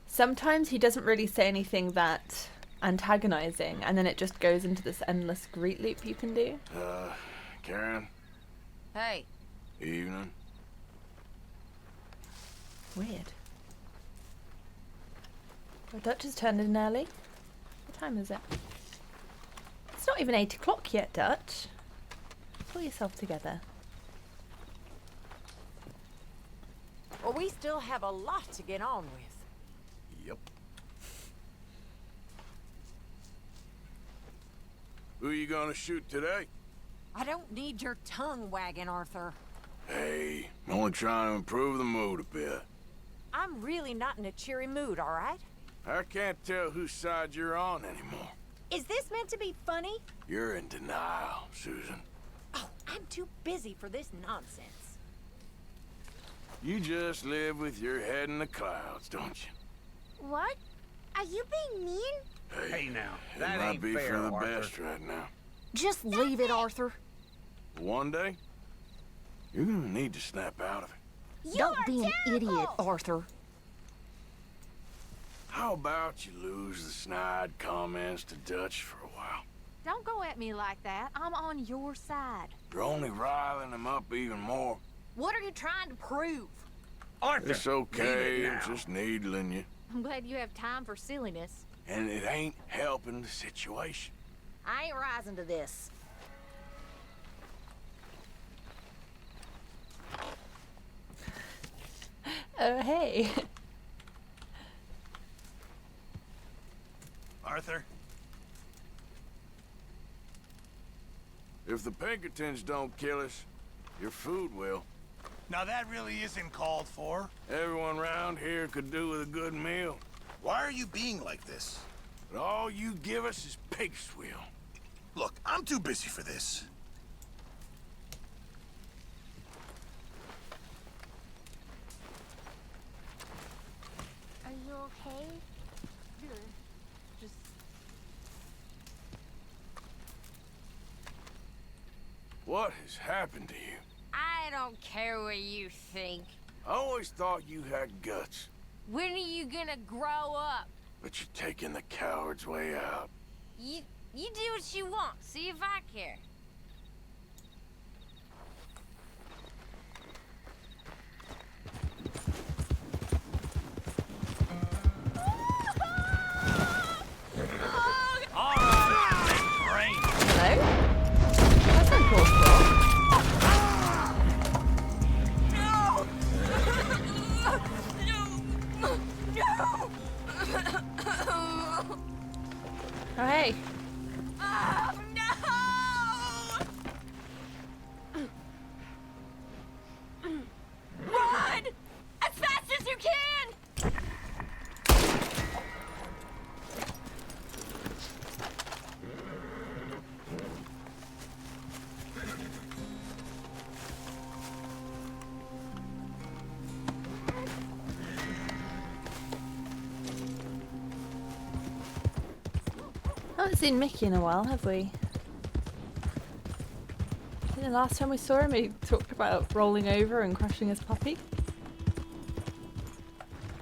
sometimes he doesn't really say anything that antagonizing, and then it just goes into this endless greet loop you can do. Karen. Hey. Evening. Weird. Well, Dutch has turned in early. What time is it? It's not even 8 o'clock yet, Dutch. Pull yourself together. Well, we still have a lot to get on with. Yep. Who you gonna shoot today? I don't need your tongue wagging, Arthur. Hey, I'm only trying to improve the mood a bit. I'm really not in a cheery mood, all right? I can't tell whose side you're on anymore. Is this meant to be funny? You're in denial, Susan. Oh, I'm too busy for this nonsense. You just live with your head in the clouds, don't you? What? Are you being mean? Hey now, It that might ain't be fair, for the Arthur. best right now. Just leave it, Arthur. One day, you're gonna need to snap out of it. Don't be an idiot, Arthur. How about you lose the snide comments to Dutch for a while? Don't go at me like that. I'm on your side. You're only riling him up even more. What are you trying to prove? Arthur, It's okay, leave it I'm now. just needling you. I'm glad you have time for silliness. And it ain't helping the situation. I ain't rising to this. Oh, hey. Arthur? If the Pinkertons don't kill us, your food will. Now that really isn't called for. Everyone round here could do with a good meal. Why are you being like this? But all you give us is pig swill. Look, I'm too busy for this. Are you okay? Just... What has happened to you? I don't care what you think. I always thought you had guts, When are you gonna grow up? but you're taking the coward's way out. You do what you want. See if I care. Hello? That's uncalled for. Oh, hey. Oh, no! Haven't seen Mickey in a while, have we? I think the last time we saw him, he talked about rolling over and crushing his puppy.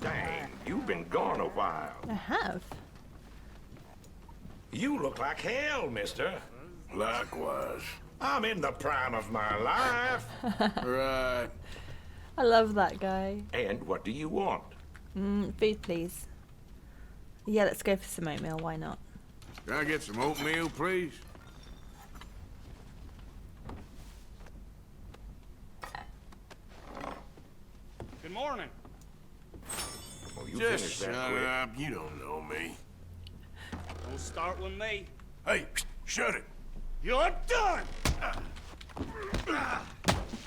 Dang, you've been gone a while. I have. You look like hell, mister. Likewise. I'm in the prime of my life. Right. I love that guy. And what do you want? Food, please. Yeah, let's go for some oatmeal. Why not? Can I get some oatmeal, please? Good morning. Well, you Just finished shut that quick. up. You don't know me. Don't start with me. Hey, shut it. You're done!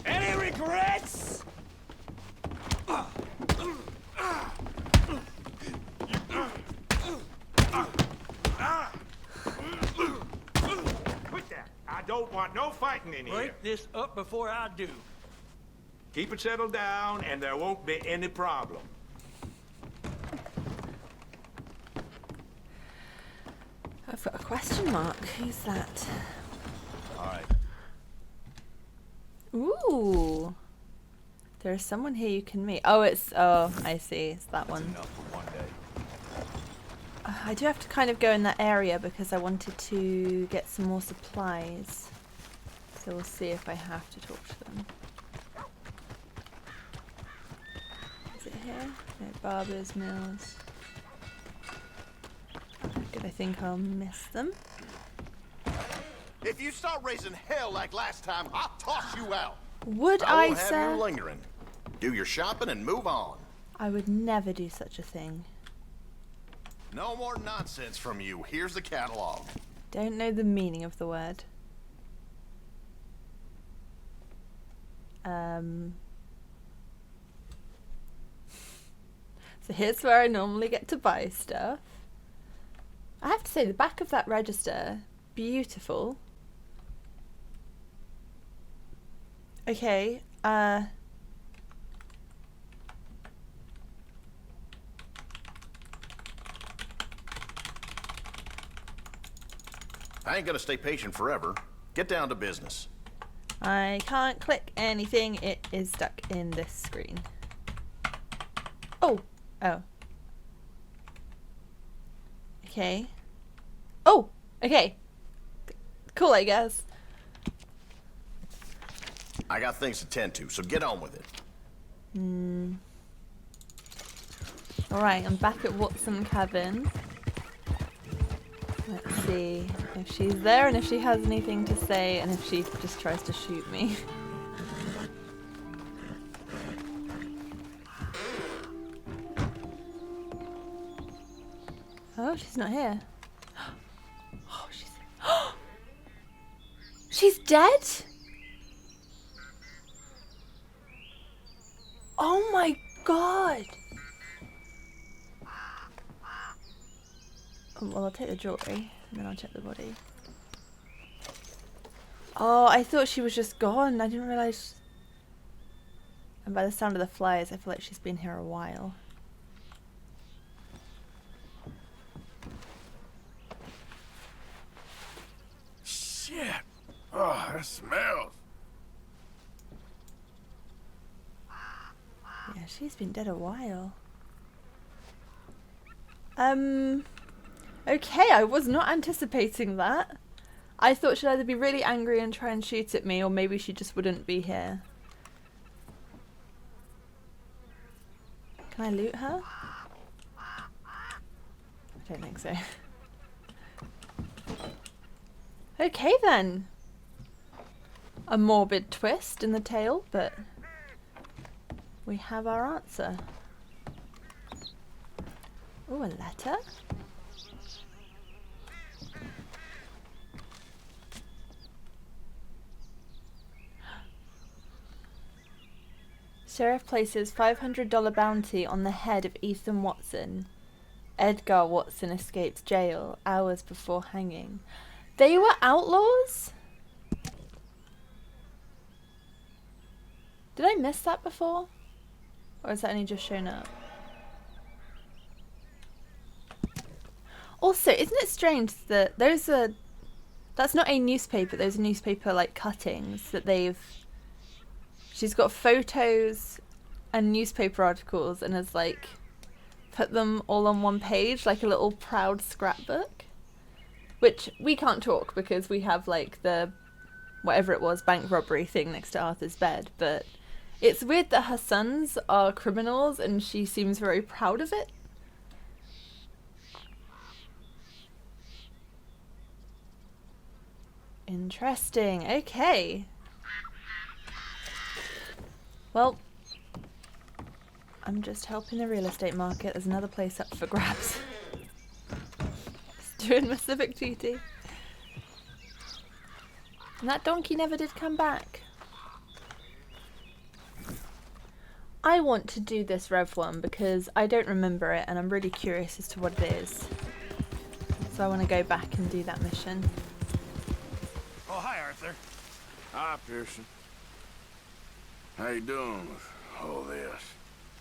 Any regrets? Quit that. I don't want no fighting in here. Break this up before I do. Keep it settled down, and there won't be any problem. I've got a question mark. Who's that? All right. Ooh. There's someone here you can meet. Oh, it's... Oh, I see. It's that one. Enough for one day. I do have to kind of go in that area because I wanted to get some more supplies. So we'll see if I have to talk to them. Is it here? No, Barber's Mills. Good, I think I'll miss them. If you start raising hell like last time, I'll toss you out. Would I I, won't have sir? you lingering. Do your shopping and move on. I would never do such a thing. No more nonsense from you. Here's the catalog. Don't know the meaning of the word. So here's where I normally get to buy stuff. I have to say, the back of that register, beautiful. Okay, I ain't gonna stay patient forever. Get down to business. I can't click anything. It is stuck in this screen. Oh. Oh. Okay. Oh! Okay. Cool, I guess. I got things to tend to, so get on with it. Alright, I'm back at Watson Cabin. Let's see if she's there and if she has anything to say and if she just tries to shoot me. Oh, she's not here. Oh, she's... She's dead? Oh my god! Well, I'll take the jewellery, and then I'll check the body. Oh, I thought she was just gone. I didn't realise... And by the sound of the flies, I feel like she's been here a while. Shit. Oh, that smells. Yeah, she's been dead a while. Okay, I was not anticipating that. I thought she'd either be really angry and try and shoot at me, or maybe she just wouldn't be here. Can I loot her? I don't think so. Okay then. A morbid twist in the tale, but we have our answer. Oh, a letter? Sheriff places $500 bounty on the head of Ethan Watson. Edgar Watson escapes jail hours before hanging. They were outlaws? Did I miss that before? Or has that only just shown up? Also, isn't it strange that that's not a newspaper, those are newspaper like cuttings that she's got photos and newspaper articles and has like put them all on one page like a little proud scrapbook, which we can't talk because we have like the whatever it was bank robbery thing next to Arthur's bed. But it's weird that her sons are criminals and she seems very proud of it. Interesting. Okay. Well, I'm just helping the real estate market. There's another place up for grabs. Just doing my civic duty. And that donkey never did come back. I want to do this Rev one because I don't remember it and I'm really curious as to what it is. So I want to go back and do that mission. Oh, hi, Arthur. Hi, Pearson. How you doing with all this?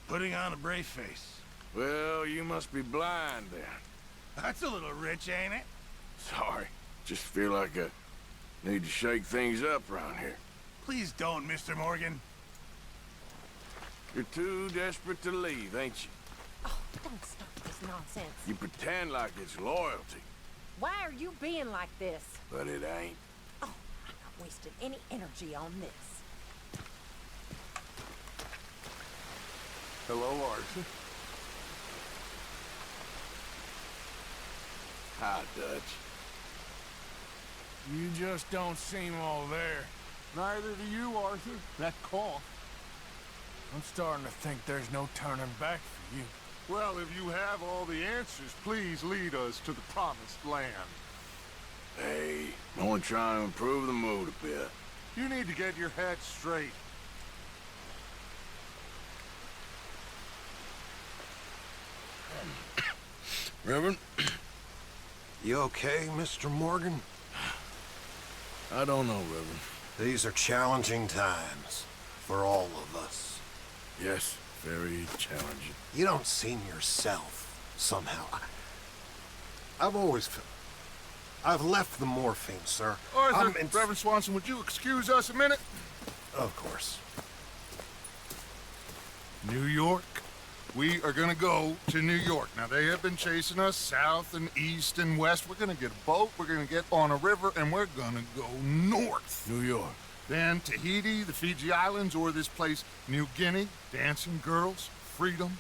Putting on a brave face. Well, you must be blind then. That's a little rich, ain't it? Sorry. Just feel like I need to shake things up around here. Please don't, Mr. Morgan. You're too desperate to leave, ain't you? Oh, don't stop this nonsense. You pretend like it's loyalty. Why are you being like this? But it ain't. Oh, I'm not wasting any energy on this. Hello, Arthur. Hi, Dutch. You just don't seem all there. Neither do you, Arthur. That cough. I'm starting to think there's no turning back for you. Well, if you have all the answers, please lead us to the promised land. Hey, I want to try and improve the mood a bit. You need to get your head straight. Reverend? You okay, Mr. Morgan? I don't know, Reverend. These are challenging times for all of us. Yes, very challenging. You don't seem yourself, somehow. I've always felt... I've left the morphine, sir. Arthur, Reverend Swanson, would you excuse us a minute? Of course. New York. We are gonna go to New York. Now, they have been chasing us south and east and west. We're gonna get a boat, we're gonna get on a river, and we're gonna go north. New York. Then Tahiti, the Fiji Islands, or this place, New Guinea, dancing girls, freedom.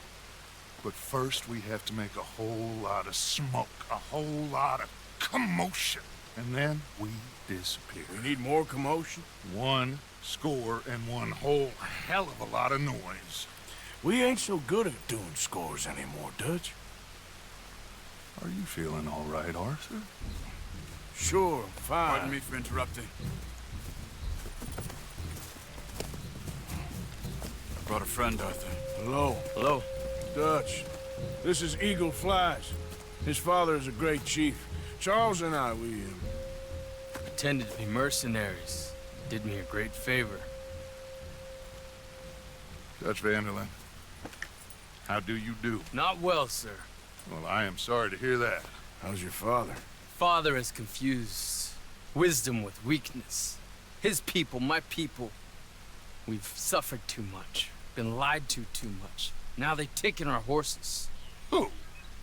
But first, we have to make a whole lot of smoke, a whole lot of commotion. And then we disappear. We need more commotion? 1 score and one whole hell of a lot of noise. We ain't so good at doing scores anymore, Dutch. Are you feeling all right, Arthur? Sure, fine. Pardon me for interrupting. I brought a friend, Arthur. Hello. Hello. Dutch. This is Eagle Flies. His father is a great chief. Charles and I, we... pretended to be mercenaries. Did me a great favor. Dutch Vanderlyn. How do you do? Not well, sir. Well, I am sorry to hear that. How's your father? Father has confused wisdom with weakness. His people, my people. We've suffered too much. Been lied to too much. Now they've taken our horses. Who?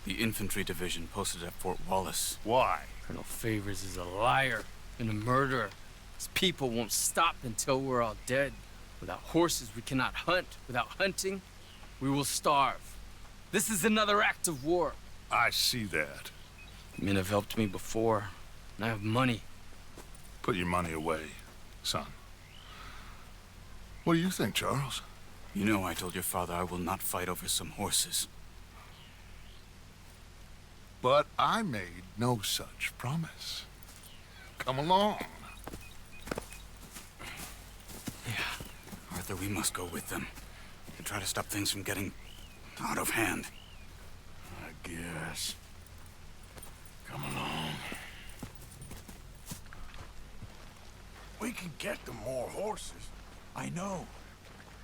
The infantry division posted at Fort Wallace. Why? Colonel Favors is a liar and a murderer. His people won't stop until we're all dead. Without horses, we cannot hunt. Without hunting, we will starve. This is another act of war. I see that. Men have helped me before, and I have money. Put your money away, son. What do you think, Charles? You know I told your father I will not fight over some horses. But I made no such promise. Come along. Yeah. Arthur, we must go with them. To try to stop things from getting out of hand. I guess. Come along. We can get them more horses. I know.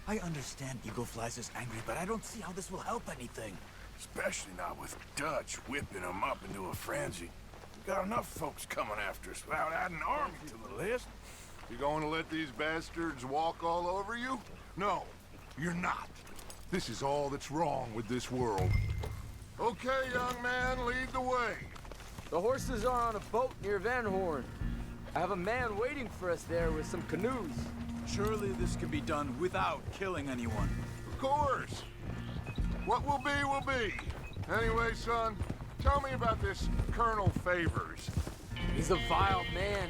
I understand Eagle Flies is angry, but I don't see how this will help anything. Especially not with Dutch whipping them up into a frenzy. We got enough folks coming after us without adding an army to the list. You going to let these bastards walk all over you? No, you're not. This is all that's wrong with this world. Okay, young man, lead the way. The horses are on a boat near Van Horn. I have a man waiting for us there with some canoes. Surely this can be done without killing anyone. Of course. What will be, will be. Anyway, son, tell me about this Colonel Favors. He's a vile man.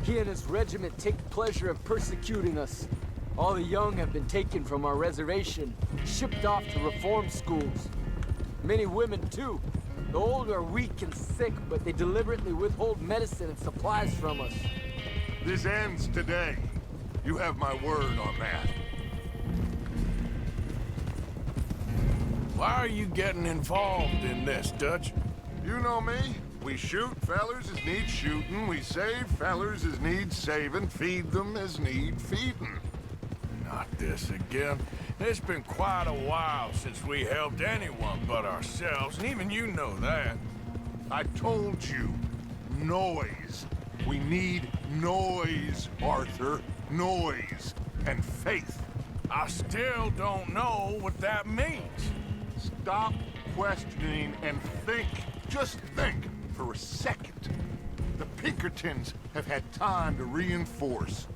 He and his regiment take pleasure in persecuting us. All the young have been taken from our reservation, shipped off to reform schools. Many women, too. The old are weak and sick, but they deliberately withhold medicine and supplies from us. This ends today. You have my word on that. Why are you getting involved in this, Dutch? You know me. We shoot fellers as need shooting. We save fellers as need saving. Feed them as need feeding. Not this again. It's been quite a while since we helped anyone but ourselves, and even you know that. I told you. Noise. We need noise, Arthur. Noise. And faith. I still don't know what that means. Stop questioning and think. Just think for a second. The Pinkertons have had time to reinforce.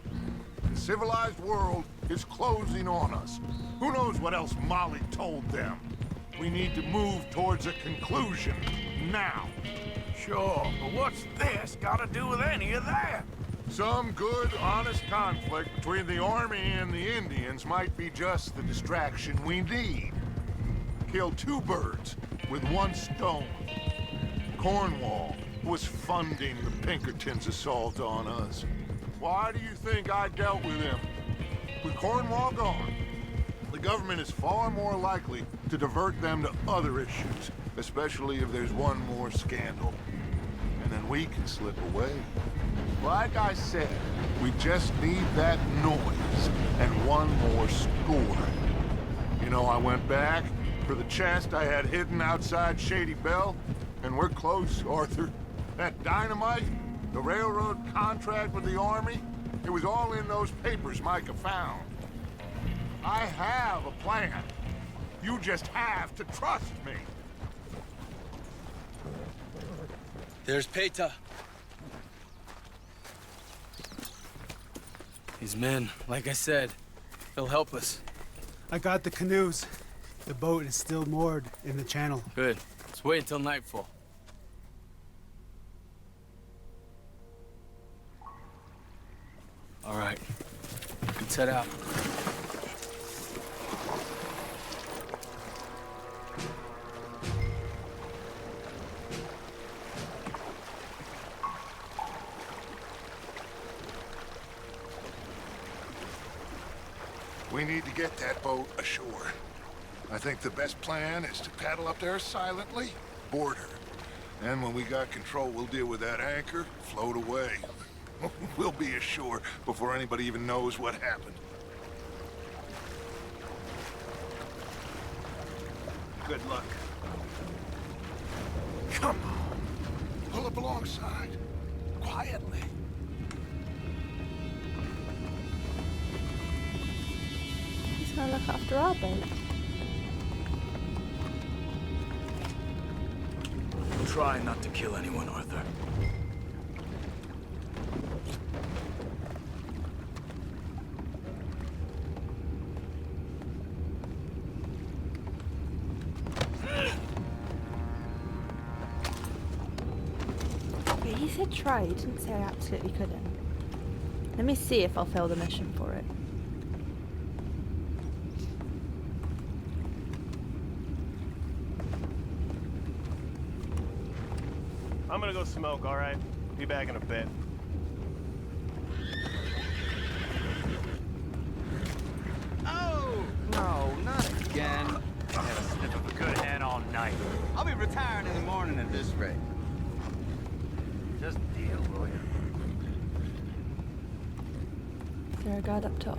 The civilized world is closing on us. Who knows what else Molly told them? We need to move towards a conclusion now. Sure, but what's this got to do with any of that? Some good, honest conflict between the army and the Indians might be just the distraction we need. Kill two birds with one stone. Cornwall was funding the Pinkertons' assault on us. Why do you think I dealt with him? With Cornwall gone, the government is far more likely to divert them to other issues, especially if there's one more scandal. And then we can slip away. Like I said, we just need that noise and one more score. You know, I went back for the chest I had hidden outside Shady Bell, and we're close, Arthur. That dynamite, the railroad contract with the army, it was all in those papers Micah found. I have a plan. You just have to trust me. There's Peta. These men, like I said, they'll help us. I got the canoes. The boat is still moored in the channel. Good. Let's wait until nightfall. All right. We can set out. We need to get that boat ashore. I think the best plan is to paddle up there silently, board her. And when we got control, we'll deal with that anchor, float away. We'll be ashore before anybody even knows what happened. Good luck. Come on. Pull up alongside. Quietly. He's gonna look after our boat. Try not to kill anyone, Arthur. Okay, he said try, he didn't say I absolutely couldn't. Let me see if I'll fail the mission for it. I'm gonna go smoke, all right? Be back in a bit. Oh! No, not again. I had a sniff of a good hand all night. I'll be retired in the morning at this rate. Just deal, will you? Is there a guard up top?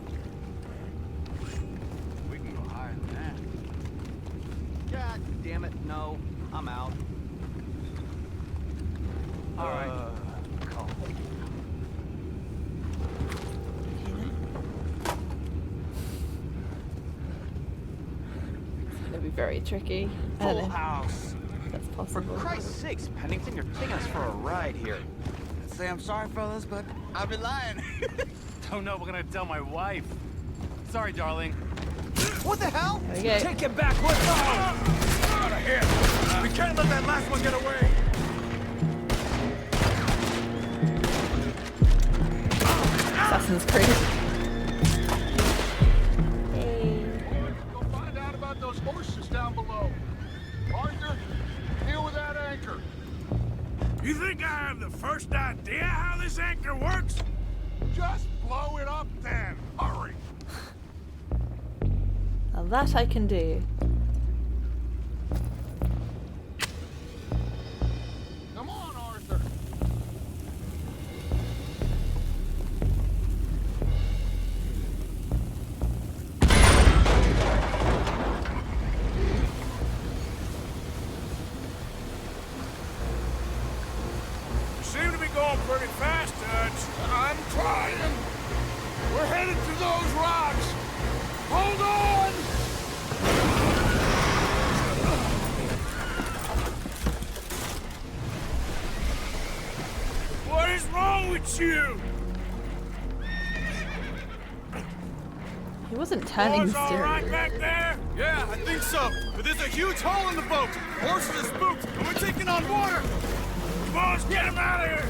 We can go higher than that. God damn it, no. I'm out. All right. Call. It's gonna be very tricky. I don't Full know house. if that's For possible. Christ's sakes, Pennington, you're taking us for a ride here. I'd say I'm sorry, fellas, but I've been lying. Don't know, we're gonna tell my wife. Sorry, darling. What the hell? There we go. Take him back, let's go! Out of here! We can't let that last one get away! Assassin's Creed. Go find out about those horses down below. Arthur, deal with that anchor. You think I have the first idea how this anchor works? Just blow it up then. Hurry. Now that I can do. Come on, Arthur. You seem to be going pretty fast, Dutch. I'm trying. We're headed to those rocks. Hold on! What is wrong with you? He wasn't turning the Boys all steering right wheel. back there? Yeah, I think so. But there's a huge hole in the boat. Horses are spooked, and we're taking on water. Come on, let's get him out of here!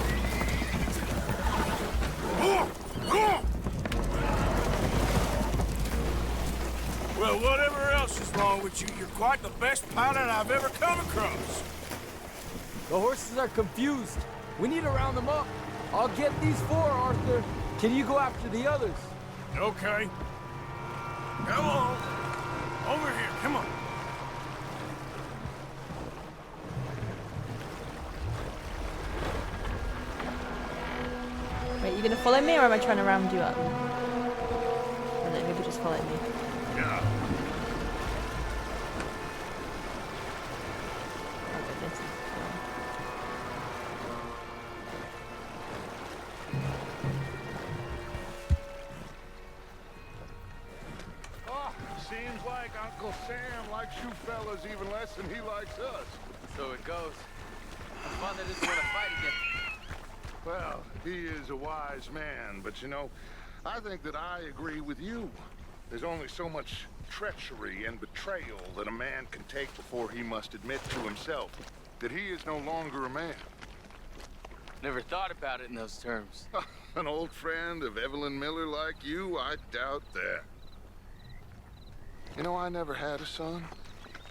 Well, whatever else is wrong with you, you're quite the best pilot I've ever come across. The horses are confused. We need to round them up. I'll get these four, Arthur. Can you go after the others? Okay. Come on. Over here, come on. Wait, you gonna follow me or am I trying to round you up? I don't know, maybe just follow me. Yeah. Oh goodness. Oh, seems like Uncle Sam likes you fellas even less than he likes us. So it goes. Father doesn't want to fight again. Well, he is a wise man, but you know, I think that I agree with you. There's only so much treachery and betrayal that a man can take before he must admit to himself that he is no longer a man. Never thought about it in those terms. An old friend of Evelyn Miller like you, I doubt that. You know, I never had a son.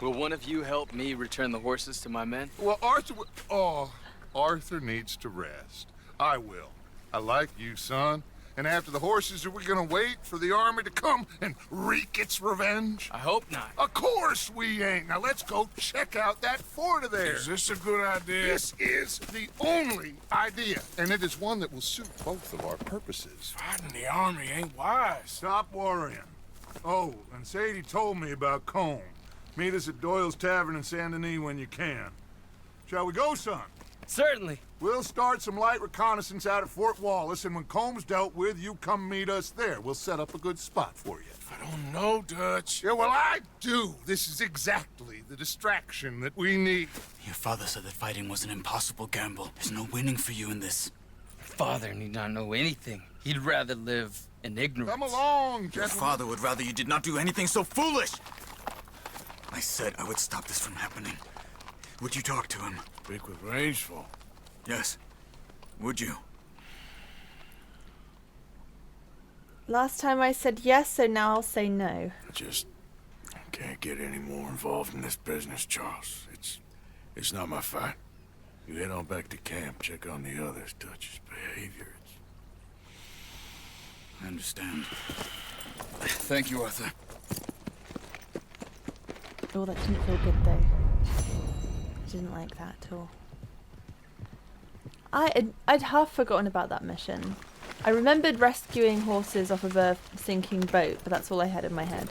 Will one of you help me return the horses to my men? Well, Arthur... Oh, Arthur needs to rest. I will. I like you, son. And after the horses, are we gonna wait for the army to come and wreak its revenge? I hope not. Of course we ain't. Now let's go check out that fort of theirs. Is this a good idea? This is the only idea, and it is one that will suit both of our purposes. Fighting the army ain't wise. Stop worrying. Oh, and Sadie told me about Combe. Meet us at Doyle's Tavern in Saint Denis when you can. Shall we go, son? Certainly. We'll start some light reconnaissance out at Fort Wallace, and when Combs dealt with, you come meet us there. We'll set up a good spot for you. I don't know, Dutch. Yeah, well, I do. This is exactly the distraction that we need. Your father said that fighting was an impossible gamble. There's no winning for you in this. Father need not know anything. He'd rather live in ignorance. Come along, Your gentlemen. father would rather you did not do anything so foolish. I said I would stop this from happening. Would you talk to him? Speak with Rangeful. Yes. Would you? Last time I said yes, so now I'll say no. I just can't get any more involved in this business, Charles. It's not my fight. You head on back to camp, check on the others, Dutch's behavior. I understand. Thank you, Arthur. Oh, that didn't feel good though. I didn't like that at all. I'd half forgotten about that mission. I remembered rescuing horses off of a sinking boat, but that's all I had in my head.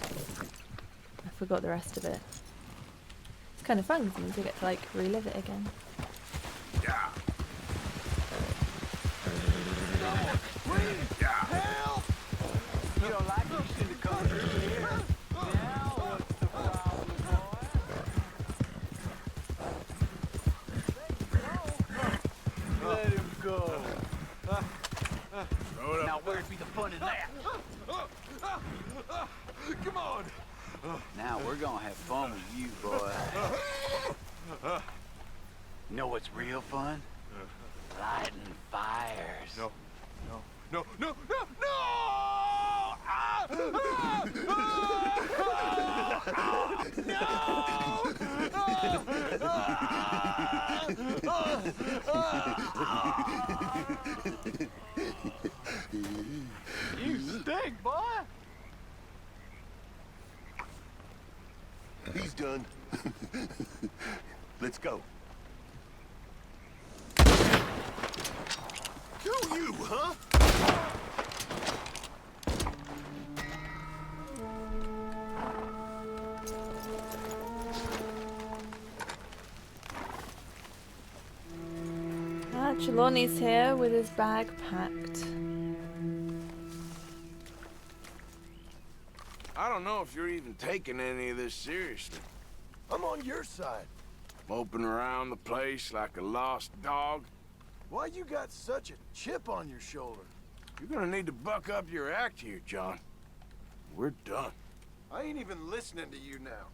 I forgot the rest of it. kind of fun because it means we get to like relive it again. Yeah. Help! You don't like me, you should have come through here. Now what's the problem, boy? Let him go. Now where'd be the fun in that? Come on. Now we're gonna have fun with you, boy. You know what's real fun? Lighting fires. No, no, no, no, no! Ah! You stink, boy. He's done. Let's go. Kill you, huh? Trelawney's here with his bag packed. I don't know if you're even taking any of this seriously. I'm on your side. Moping around the place like a lost dog. Why you got such a chip on your shoulder? You're gonna need to buck up your act here, John. We're done. I ain't even listening to you now.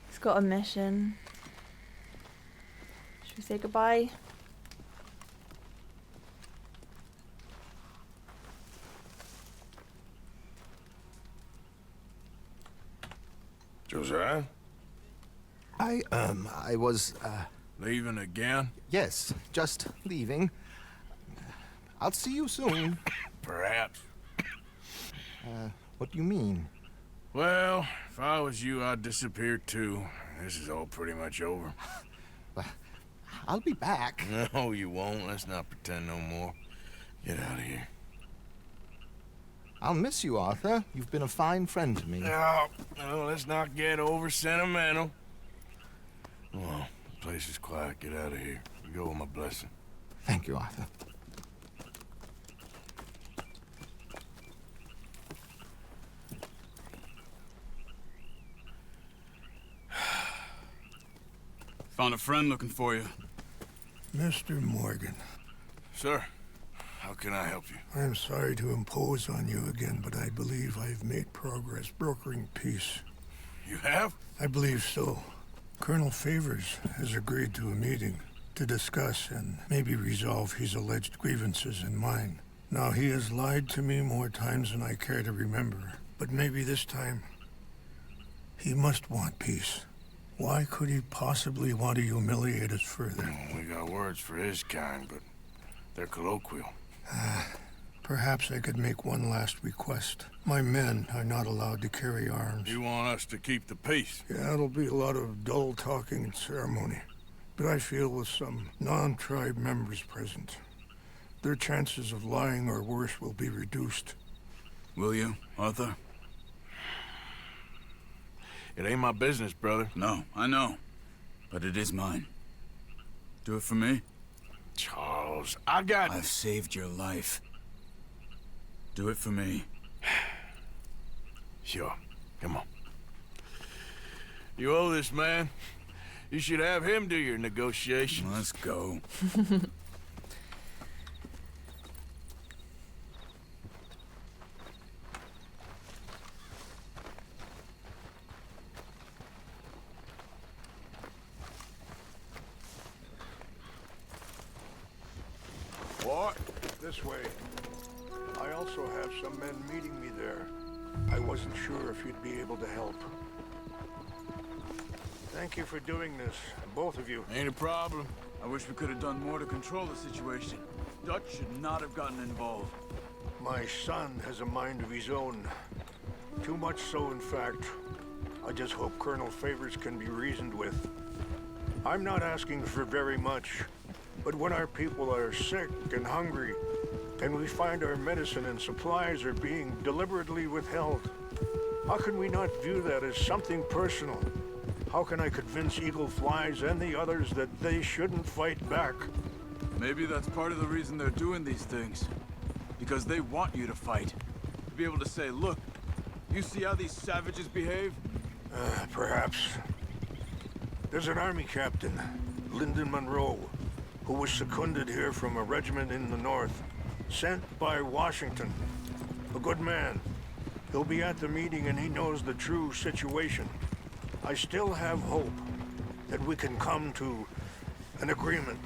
He's got a mission. Should we say goodbye? Josiah? I was, Leaving again? yes, just leaving. I'll see you soon. Perhaps. What do you mean? Well, if I was you, I'd disappear too. This is all pretty much over. I'll be back. No, you won't. Let's not pretend no more. Get out of here. I'll miss you, Arthur. You've been a fine friend to me. No, let's not get over sentimental. Well, the place is quiet. Get out of here. You go with my blessing. Thank you, Arthur. Found a friend looking for you. Mr. Morgan. Sir, how can I help you? I'm sorry to impose on you again, but I believe I've made progress brokering peace. You have? I believe so. Colonel Favors has agreed to a meeting to discuss and maybe resolve his alleged grievances and mine. Now, he has lied to me more times than I care to remember, but maybe this time he must want peace. Why could he possibly want to humiliate us further? Well, we got words for his kind, but they're colloquial. Perhaps I could make one last request. My men are not allowed to carry arms. You want us to keep the peace? Yeah, it'll be a lot of dull talking and ceremony. But I feel with some non-tribe members present, their chances of lying or worse will be reduced. Will you, Arthur? It ain't my business, brother. No, I know. But it is mine. Do it for me? Charles, I've saved your life. Do it for me. Sure. Come on. You owe this man. You should have him do your negotiations. Let's go. What? This way. I also have some men meeting me there. I wasn't sure if you'd be able to help. Thank you for doing this, both of you. Ain't a problem. I wish we could have done more to control the situation. Dutch should not have gotten involved. My son has a mind of his own. Too much so, in fact. I just hope Colonel Favors can be reasoned with. I'm not asking for very much, but when our people are sick and hungry, and we find our medicine and supplies are being deliberately withheld, How can we not view that as something personal? How can I convince Eagle Flies and the others that they shouldn't fight back? Maybe that's part of the reason they're doing these things. Because they want you to fight. To be able to say, look, you see how these savages behave? Perhaps. There's an army captain, Lyndon Monroe, who was seconded here from a regiment in the north, sent by Washington. A good man. He'll be at the meeting and he knows the true situation. I still have hope that we can come to an agreement.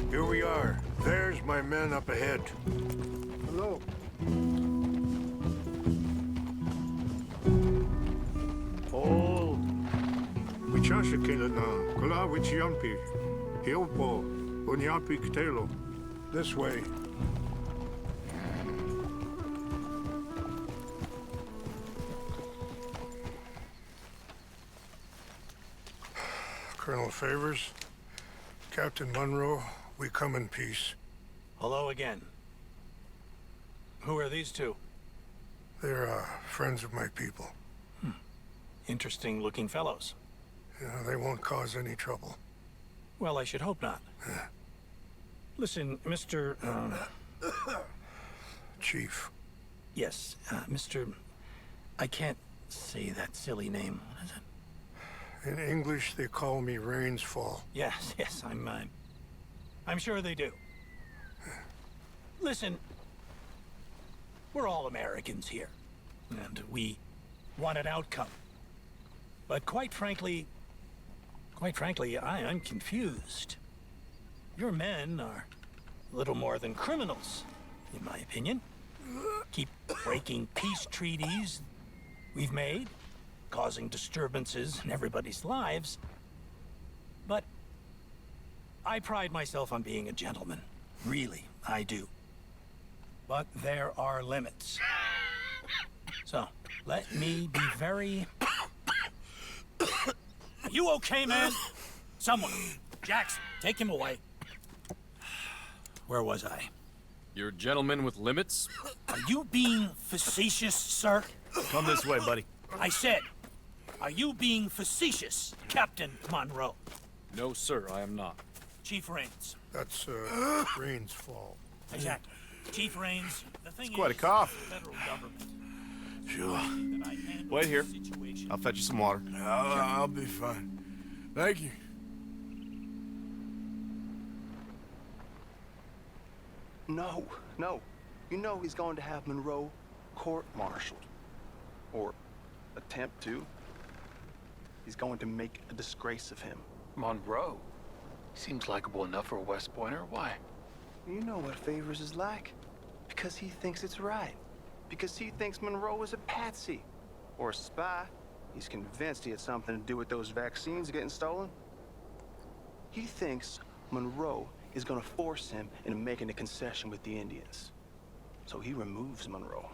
Here we are. There's my men up ahead. Hello. Hold. Wichashikilana, Kula Wichiampi, Hilpo, Unyapi Kitelo. This way. Colonel Favors, Captain Monroe, we come in peace. Hello again. Who are these two? They're friends of my people. Interesting looking fellows. Yeah, they won't cause any trouble. Well, I should hope not. Listen, Mr. Chief. Yes, Mr. I can't say that silly name. What is it? In English, they call me Rainsfall. Yes, yes, I'm sure they do. Listen, we're all Americans here, and we want an outcome. But quite frankly, I'm confused. Your men are little more than criminals, in my opinion. Keep breaking peace treaties we've made, causing disturbances in everybody's lives. But I pride myself on being a gentleman. Really, I do. But there are limits. So, let me be very... Are you okay, man? Someone. Jackson, take him away. Where was I? You're a gentleman with limits? Are you being facetious, sir? Come this way, buddy. I said, are you being facetious, Captain Monroe? No, sir, I am not. Chief Rains. That's, Rains' fault. Exactly. Chief Rains, the thing It's quite a is, cough. the federal government. Sure. Wait here. I'll fetch you some water. I'll be fine. Thank you. No. You know he's going to have Monroe court-martialed. Or attempt to. He's going to make a disgrace of him. Monroe? Seems likable enough for a West Pointer. Why? You know what Favors is like. Because he thinks it's right. Because he thinks Monroe is a patsy. Or a spy. He's convinced he had something to do with those vaccines getting stolen. He thinks Monroe is gonna force him into making a concession with the Indians. So he removes Monroe.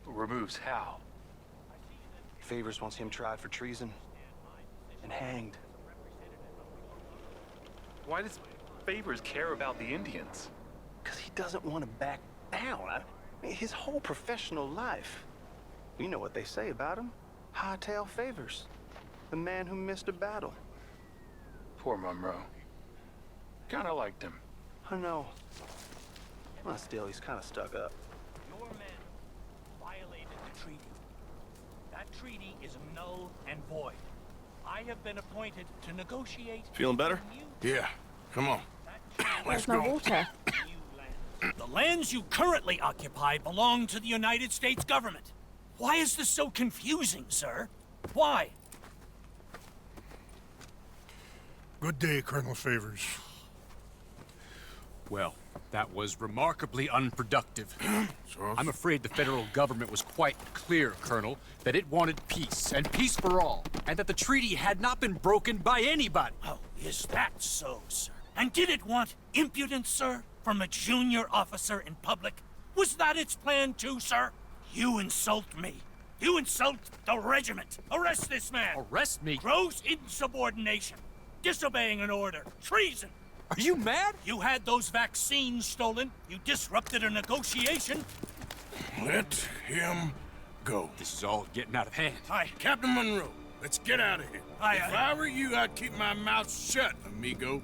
Removes how? Favors wants him tried for treason and hanged. Why does Favors care about the Indians? Because he doesn't want to back down. I mean, his whole professional life. You know what they say about him. Hightail Favors. The man who missed a battle. Poor Monroe. Kinda liked him. I know. Well, still, he's kind of stuck up. Your men violated the treaty. That treaty is null and void. I have been appointed to negotiate. Feeling better? Yeah. Come on. Where's my water? The lands you currently occupy belong to the United States government. Why is this so confusing, sir? Why? Good day, Colonel Favors. Well, that was remarkably unproductive. I'm afraid the federal government was quite clear, Colonel, that it wanted peace, and peace for all, and that the treaty had not been broken by anybody. Oh, is that so, sir? And did it want impudence, sir, from a junior officer in public? Was that its plan too, sir? You insult me. You insult the regiment. Arrest this man. Arrest me? Gross insubordination. Disobeying an order. Treason. Are you mad? You had those vaccines stolen. You disrupted a negotiation. Let him go. This is all getting out of hand. Hi. Captain Monroe, let's get out of here. If I were you, I'd keep my mouth shut, amigo.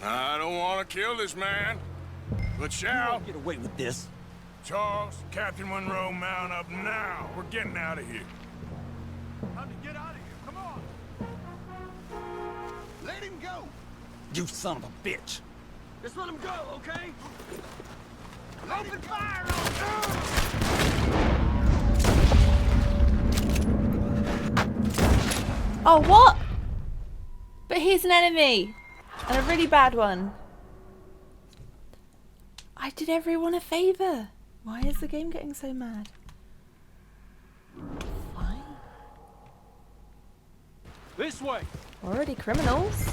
I don't want to kill this man, but shall get away with this. Charles, Captain Monroe, mount up now. We're getting out of here. Time to get out of here. Come on. Let him go. You son of a bitch. Just let him go, okay? Open fire on Oh, what? But he's an enemy. And a really bad one. I did everyone a favor. Why is the game getting so mad? Fine. This way. Already criminals.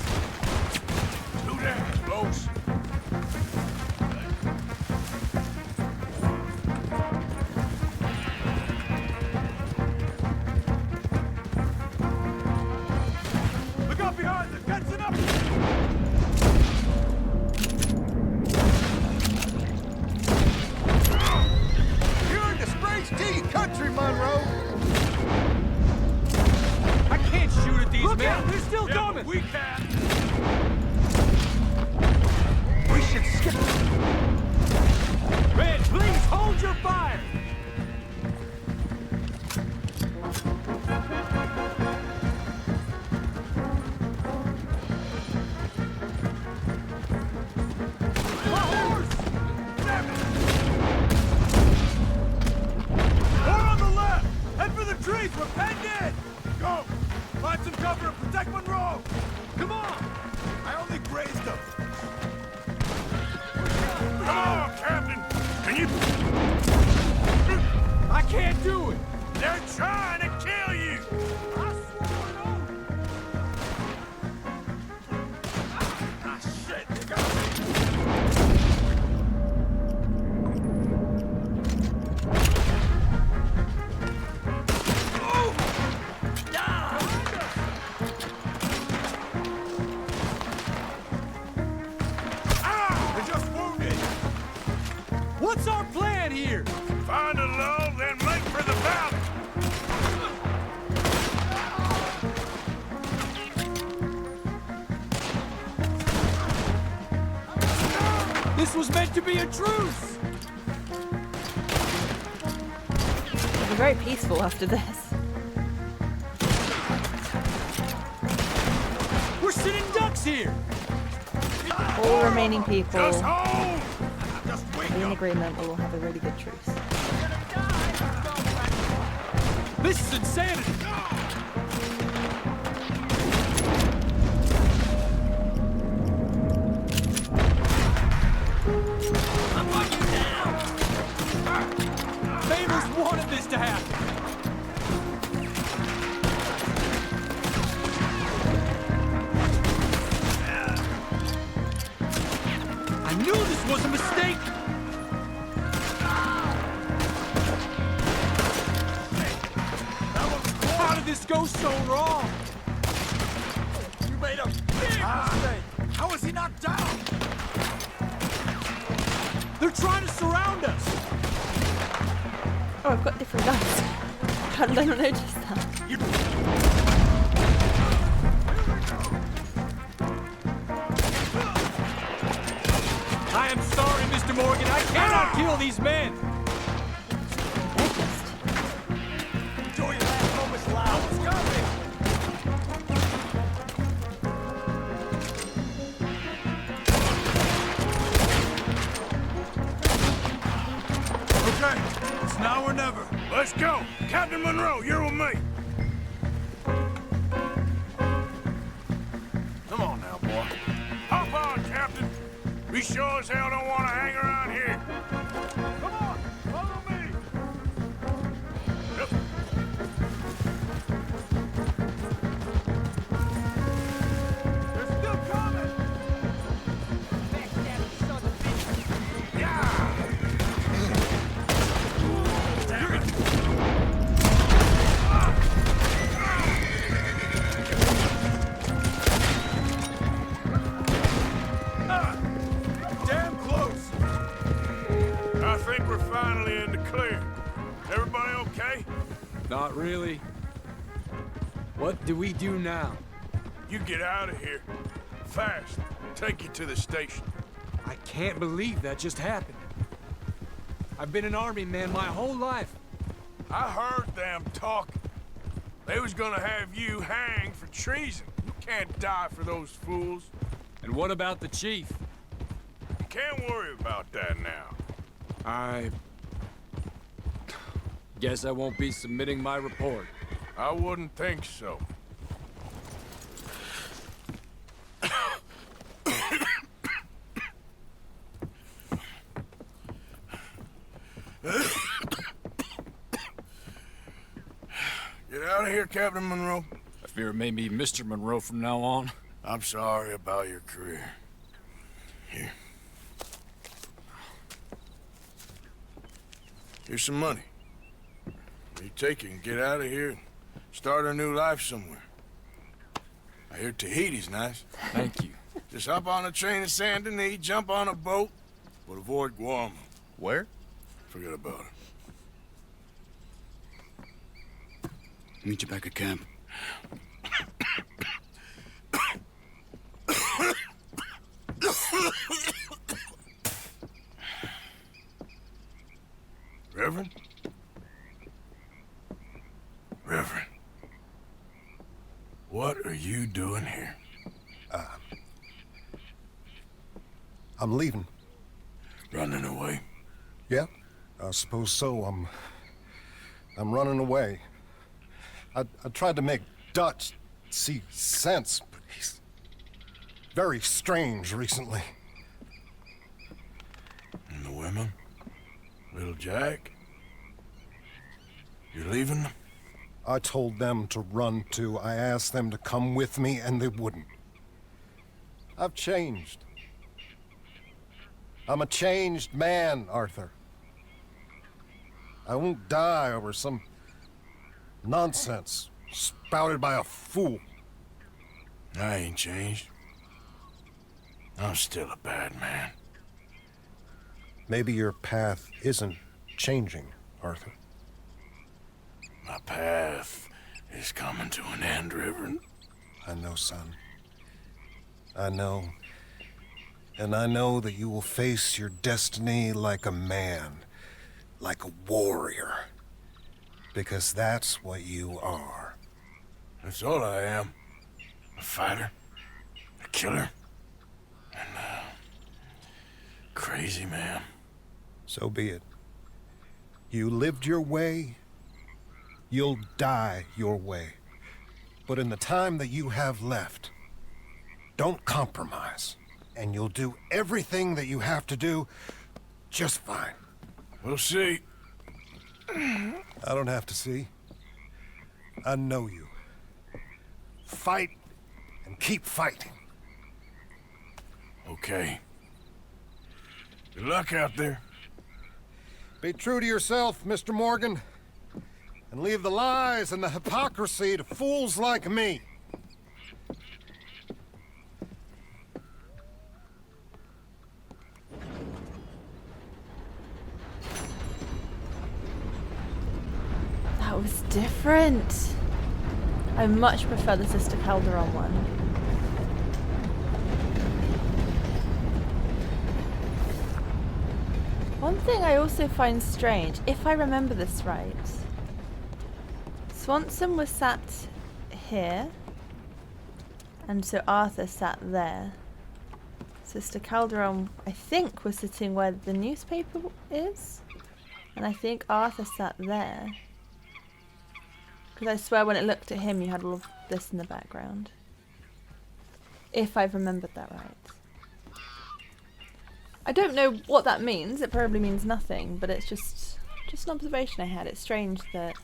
Do that, close. Look out behind them. Fencing up. You're in the Sprague T country, Monroe. I can't shoot at these Look men. out, They're still coming. We can. We should skip. Red, please hold your fire. My horse! Damn it! More on the left! Head for the trees! We're penned in! Go! Find some cover and protect Monroe! Come on! I only grazed him! Come on, Captain! Can you... I can't do it. They're trying to kill you! I swore an oath! Ah, shit! They got me! They're just wounded! What's our plan here? Find a lull, then make for the valley! This was meant to be a truce. It'll be very peaceful after this. We're sitting ducks here. All remaining people Just hold! be in agreement. We'll all have a really good truce. This is insanity. Favors wanted this to happen. I knew this was a mistake. How did this go so wrong? You made a big mistake! How is he not down? They're trying to surround us. Oh, I've got different guns. How did I not notice that? I am sorry, Mr. Morgan. I cannot kill these men. Enjoy your last moments, It's now or never. Let's go. Captain Monroe, you're with me. Come on now, boy. Hop on, Captain. We sure as hell don't want to hang around here. Come on, follow me. Yep. They're still coming. Yeah. Damn close. I think we're finally in the clear. Everybody okay? Not really. What do we do now? You get out of here. Fast. Take you to the station. I can't believe that just happened. I've been an army man my whole life. I heard them talking. They was gonna have you hanged for treason. You can't die for those fools. And what about the chief? You can't worry about that now. I guess I won't be submitting my report. I wouldn't think so. Get out of here, Captain Monroe. I fear it may be Mr. Monroe from now on. I'm sorry about your career. Here. Here's some money. You take it and get out of here and start a new life somewhere. I hear Tahiti's nice. Thank you. Just hop on a train to Saint Denis, jump on a boat, but avoid Guam. Where? Forget about it. Meet you back at camp. Reverend? Reverend. What are you doing here? I'm leaving. Running away? Yeah, I suppose so. I'm running away. I tried to make Dutch see sense, but he's very strange recently. And the women? Little Jack? You're leaving them? I told them to run too. I asked them to come with me, and they wouldn't. I've changed. I'm a changed man, Arthur. I won't die over some nonsense spouted by a fool. I ain't changed. I'm still a bad man. Maybe your path isn't changing, Arthur. My path is coming to an end, Reverend. I know, son. I know. And I know that you will face your destiny like a man, like a warrior. Because that's what you are. That's all I am. A fighter, a killer, and a crazy man. So be it. You lived your way, you'll die your way. But in the time that you have left, don't compromise. And you'll do everything that you have to do just fine. We'll see. I don't have to see. I know you. Fight and keep fighting. Okay. Good luck out there. Be true to yourself, Mr. Morgan. And leave the lies and the hypocrisy to fools like me. That was different. I much prefer the Sister Calderon one. One thing I also find strange, if I remember this right, Swanson was sat here, and so Arthur sat there. Sister Calderon, I think, was sitting where the newspaper is. And I think Arthur sat there. Because I swear when it looked at him, you had all of this in the background. If I've remembered that right. I don't know what that means. It probably means nothing, but it's just an observation I had. It's strange that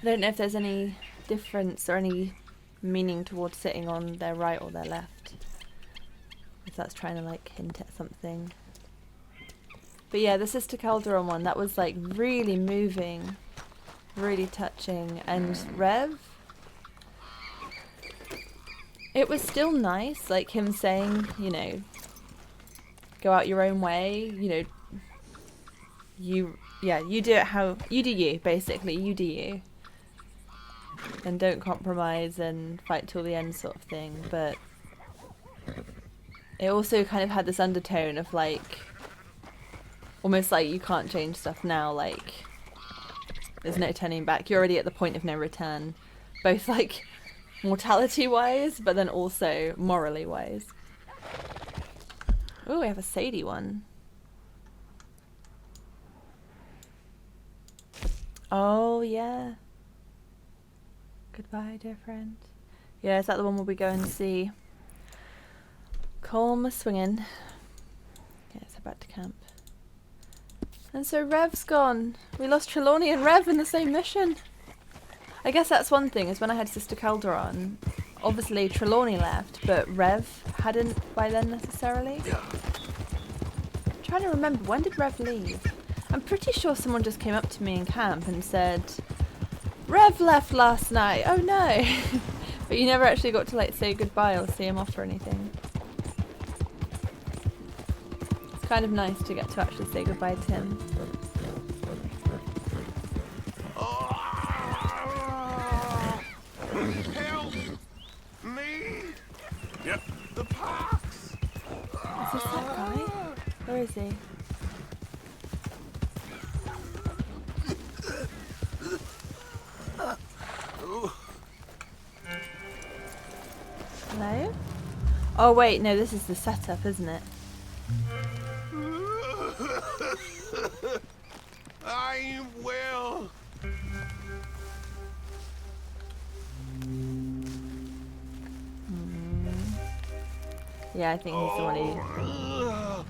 I don't know if there's any difference or any meaning towards sitting on their right or their left. If that's trying to like hint at something. But yeah, the Sister Calderon one, that was like really moving, really touching. And Rev, it was still nice, like him saying, you know, go out your own way, you know, you do it how, you do you, basically, you do you. And don't compromise and fight till the end sort of thing, but it also kind of had this undertone of like, almost like you can't change stuff now, like, there's no turning back, you're already at the point of no return, both like mortality-wise, but then also morally-wise. Oh, we have a Sadie one. Oh, yeah. Goodbye, dear friend. Yeah, is that the one where we go and see Colm swinging? Yeah, it's about to camp. And so Rev's gone. We lost Trelawney and Rev in the same mission. I guess that's one thing, is when I had Sister Calderon, obviously Trelawney left, but Rev hadn't by then necessarily. I'm trying to remember, when did Rev leave? I'm pretty sure someone just came up to me in camp and said, Rev left last night, oh no. But you never actually got to like say goodbye or see him off or anything. It's kind of nice to get to actually say goodbye to him. Help me! Yep. The pox! Is this that guy? Where is he? Hello? Oh wait, no, this is the setup, isn't it? I am well. Yeah, I think he's the one who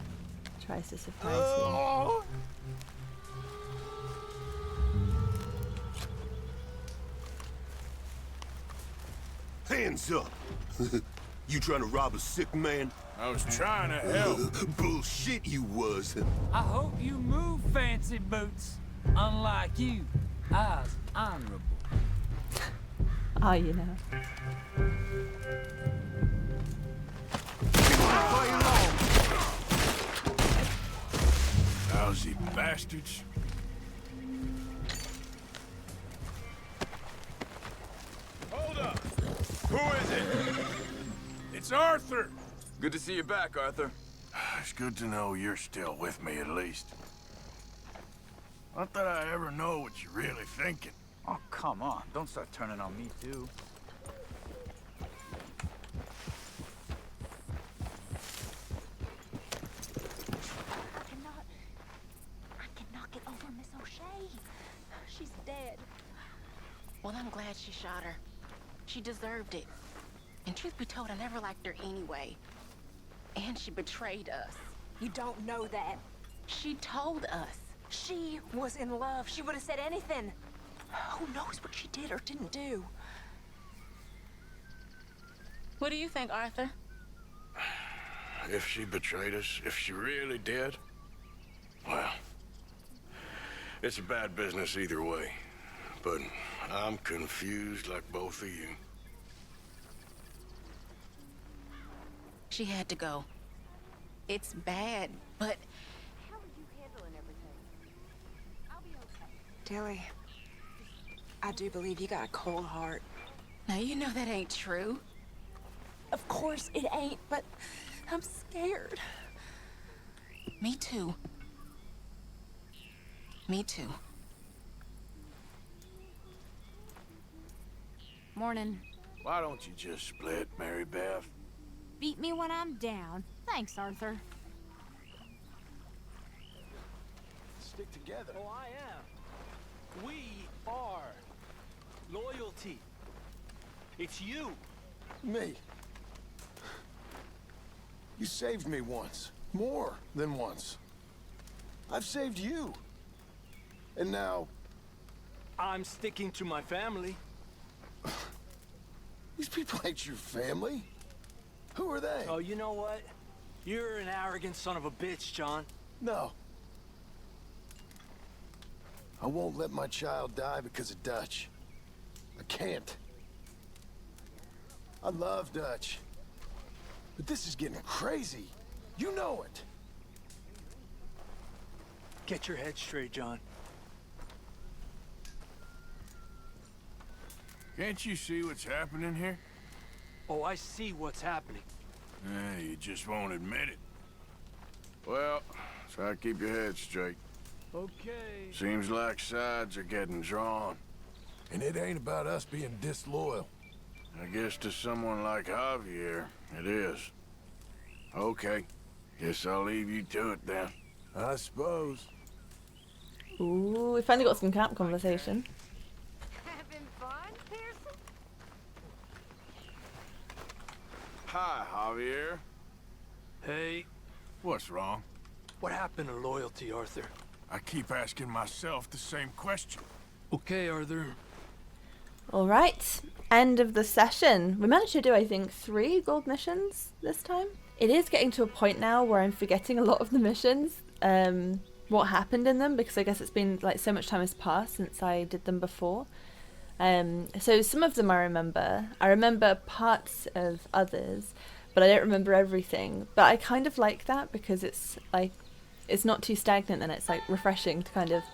tries to surprise you. Hands up! You trying to rob a sick man? I was trying to help. Bullshit you was. I hope you move, fancy boots. Unlike you, I was honorable. Oh, you know. Lousy bastards. Hold up! Who is it? It's Arthur. Good to see you back, Arthur. It's good to know you're still with me, at least. Not that I ever know what you're really thinking. Oh, come on. Don't start turning on me, too. I cannot get over Miss O'Shea. She's dead. Well, I'm glad she shot her. She deserved it. And truth be told, I never liked her anyway. And she betrayed us. You don't know that. She told us. She was in love. She would have said anything. Who knows what she did or didn't do? What do you think, Arthur? If she betrayed us, if she really did, well, it's a bad business either way. But I'm confused like both of you. She had to go. It's bad, but... How are you handling everything? I'll be okay. Tilly, I do believe you got a cold heart. Now, you know that ain't true. Of course it ain't, but I'm scared. Me too. Me too. Morning. Why don't you just split, Mary Beth? Beat me when I'm down. Thanks, Arthur. stick together. Oh, I am. We are. Loyalty. It's you. Me. You saved me once. More than once. I've saved you. And now... I'm sticking to my family. These people ain't your family. Who are they? Oh, you know what? You're an arrogant son of a bitch, John. No. I won't let my child die because of Dutch. I can't. I love Dutch. But this is getting crazy. You know it. Get your head straight, John. Can't you see what's happening here? Oh, I see what's happening. You just won't admit it. Well, try to keep your head straight. Okay. Seems like sides are getting drawn. And it ain't about us being disloyal. I guess to someone like Javier, it is. Okay. Guess I'll leave you to it then. I suppose. Ooh, we finally got some camp conversation. Having fun, Pearson? Hi, Javier. Hey. What's wrong? What happened to loyalty, Arthur? I keep asking myself the same question. Okay, Arthur. Alright, end of the session. We managed to do, I think, 3 gold missions this time. It is getting to a point now where I'm forgetting a lot of the missions, what happened in them, because I guess it's been like so much time has passed since I did them before. So some of them I remember. I remember parts of others, but I don't remember everything. But I kind of like that because it's like, it's not too stagnant and it's like refreshing to kind of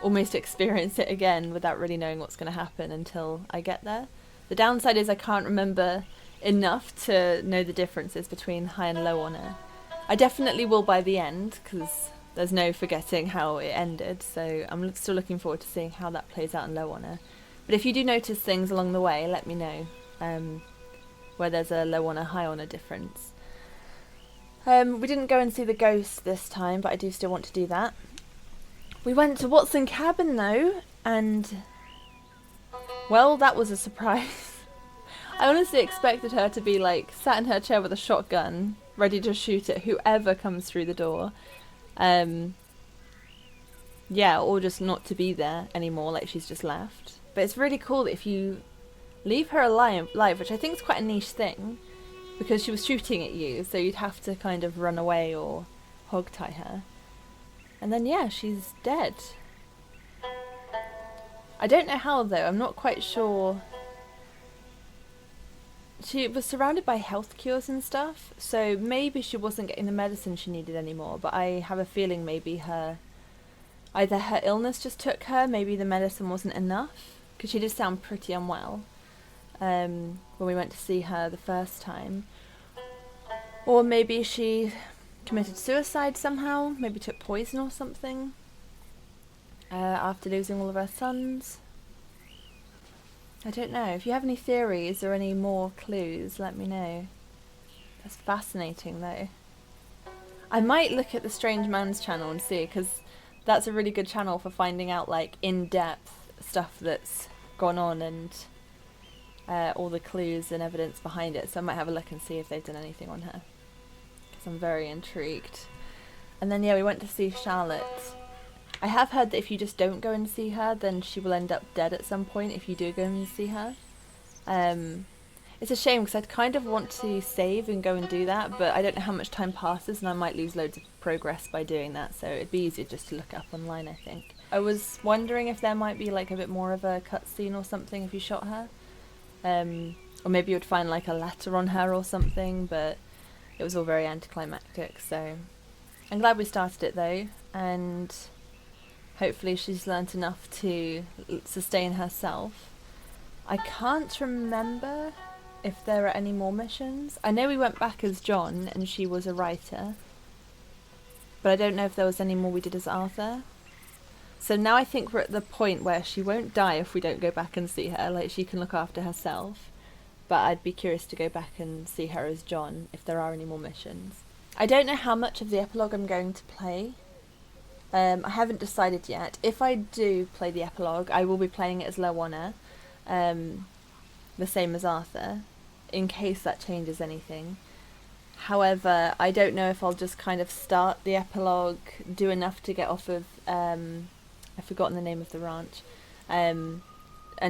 almost experience it again without really knowing what's going to happen until I get there. The downside is I can't remember enough to know the differences between high and low honor. I definitely will by the end because there's no forgetting how it ended, so I'm still looking forward to seeing how that plays out in low honor. But if you do notice things along the way, let me know where there's a low honor high honor difference. We didn't go and see the ghost this time, but I do still want to do that. We went to Watson Cabin though, and well, that was a surprise. I honestly expected her to be like sat in her chair with a shotgun, ready to shoot at whoever comes through the door. Yeah, or just not to be there anymore, like she's just left. But it's really cool that if you leave her alive, which I think is quite a niche thing, because she was shooting at you, so you'd have to kind of run away or hogtie her. And then yeah, she's dead. I don't know how though, I'm not quite sure. She was surrounded by health cures and stuff, so maybe she wasn't getting the medicine she needed anymore, but I have a feeling maybe either her illness just took her, maybe the medicine wasn't enough, because she did sound pretty unwell when we went to see her the first time. Or maybe she committed suicide somehow, maybe took poison or something after losing all of her sons. I don't know. If you have any theories or any more clues, let me know. That's fascinating though. I might look at the Strange Man's channel and see, because that's a really good channel for finding out like in-depth stuff that's gone on and all the clues and evidence behind it. So I might have a look and see if they've done anything on her, because I'm very intrigued. And then yeah, we went to see Charlotte. I have heard that if you just don't go and see her, then she will end up dead at some point if you do go and see her. It's a shame because I'd kind of want to save and go and do that, but I don't know how much time passes and I might lose loads of progress by doing that, so it'd be easier just to look up online, I think. I was wondering if there might be like a bit more of a cutscene or something if you shot her. Or maybe you would find like a letter on her or something, but it was all very anticlimactic, so I'm glad we started it though, and hopefully she's learnt enough to sustain herself. I can't remember if there are any more missions. I know we went back as John and she was a writer, but I don't know if there was any more we did as Arthur. So now I think we're at the point where she won't die if we don't go back and see her, like she can look after herself. But I'd be curious to go back and see her as John if there are any more missions. I don't know how much of the epilogue I'm going to play. I haven't decided yet. If I do play the epilogue, I will be playing it as Lawana, the same as Arthur, in case that changes anything. However, I don't know if I'll just kind of start the epilogue, do enough to get off of, I've forgotten the name of the ranch, and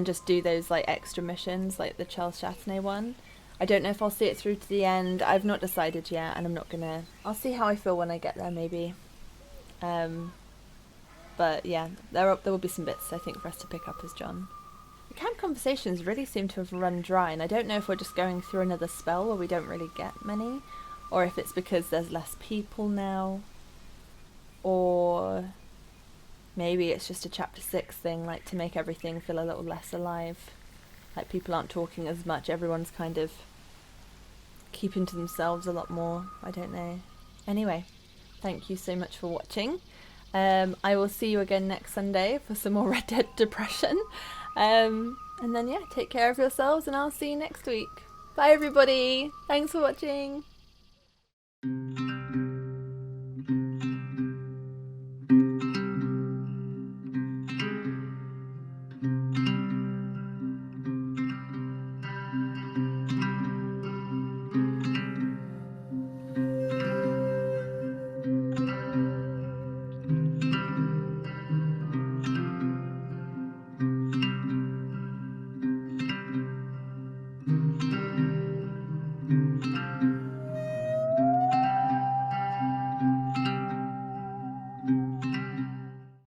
just do those like extra missions, like the Charles Chatanet one. I don't know if I'll see it through to the end. I've not decided yet, and I'm not gonna... I'll see how I feel when I get there, maybe. But yeah, there will be some bits, I think, for us to pick up as John. The camp conversations really seem to have run dry, and I don't know if we're just going through another spell where we don't really get many, or if it's because there's less people now, or maybe it's just a chapter 6 thing, like to make everything feel a little less alive. Like people aren't talking as much, everyone's kind of keeping to themselves a lot more. I don't know. Anyway, thank you so much for watching. I will see you again next Sunday for some more Red Dead Depression. And then yeah, take care of yourselves and I'll see you next week. Bye everybody. Thanks for watching.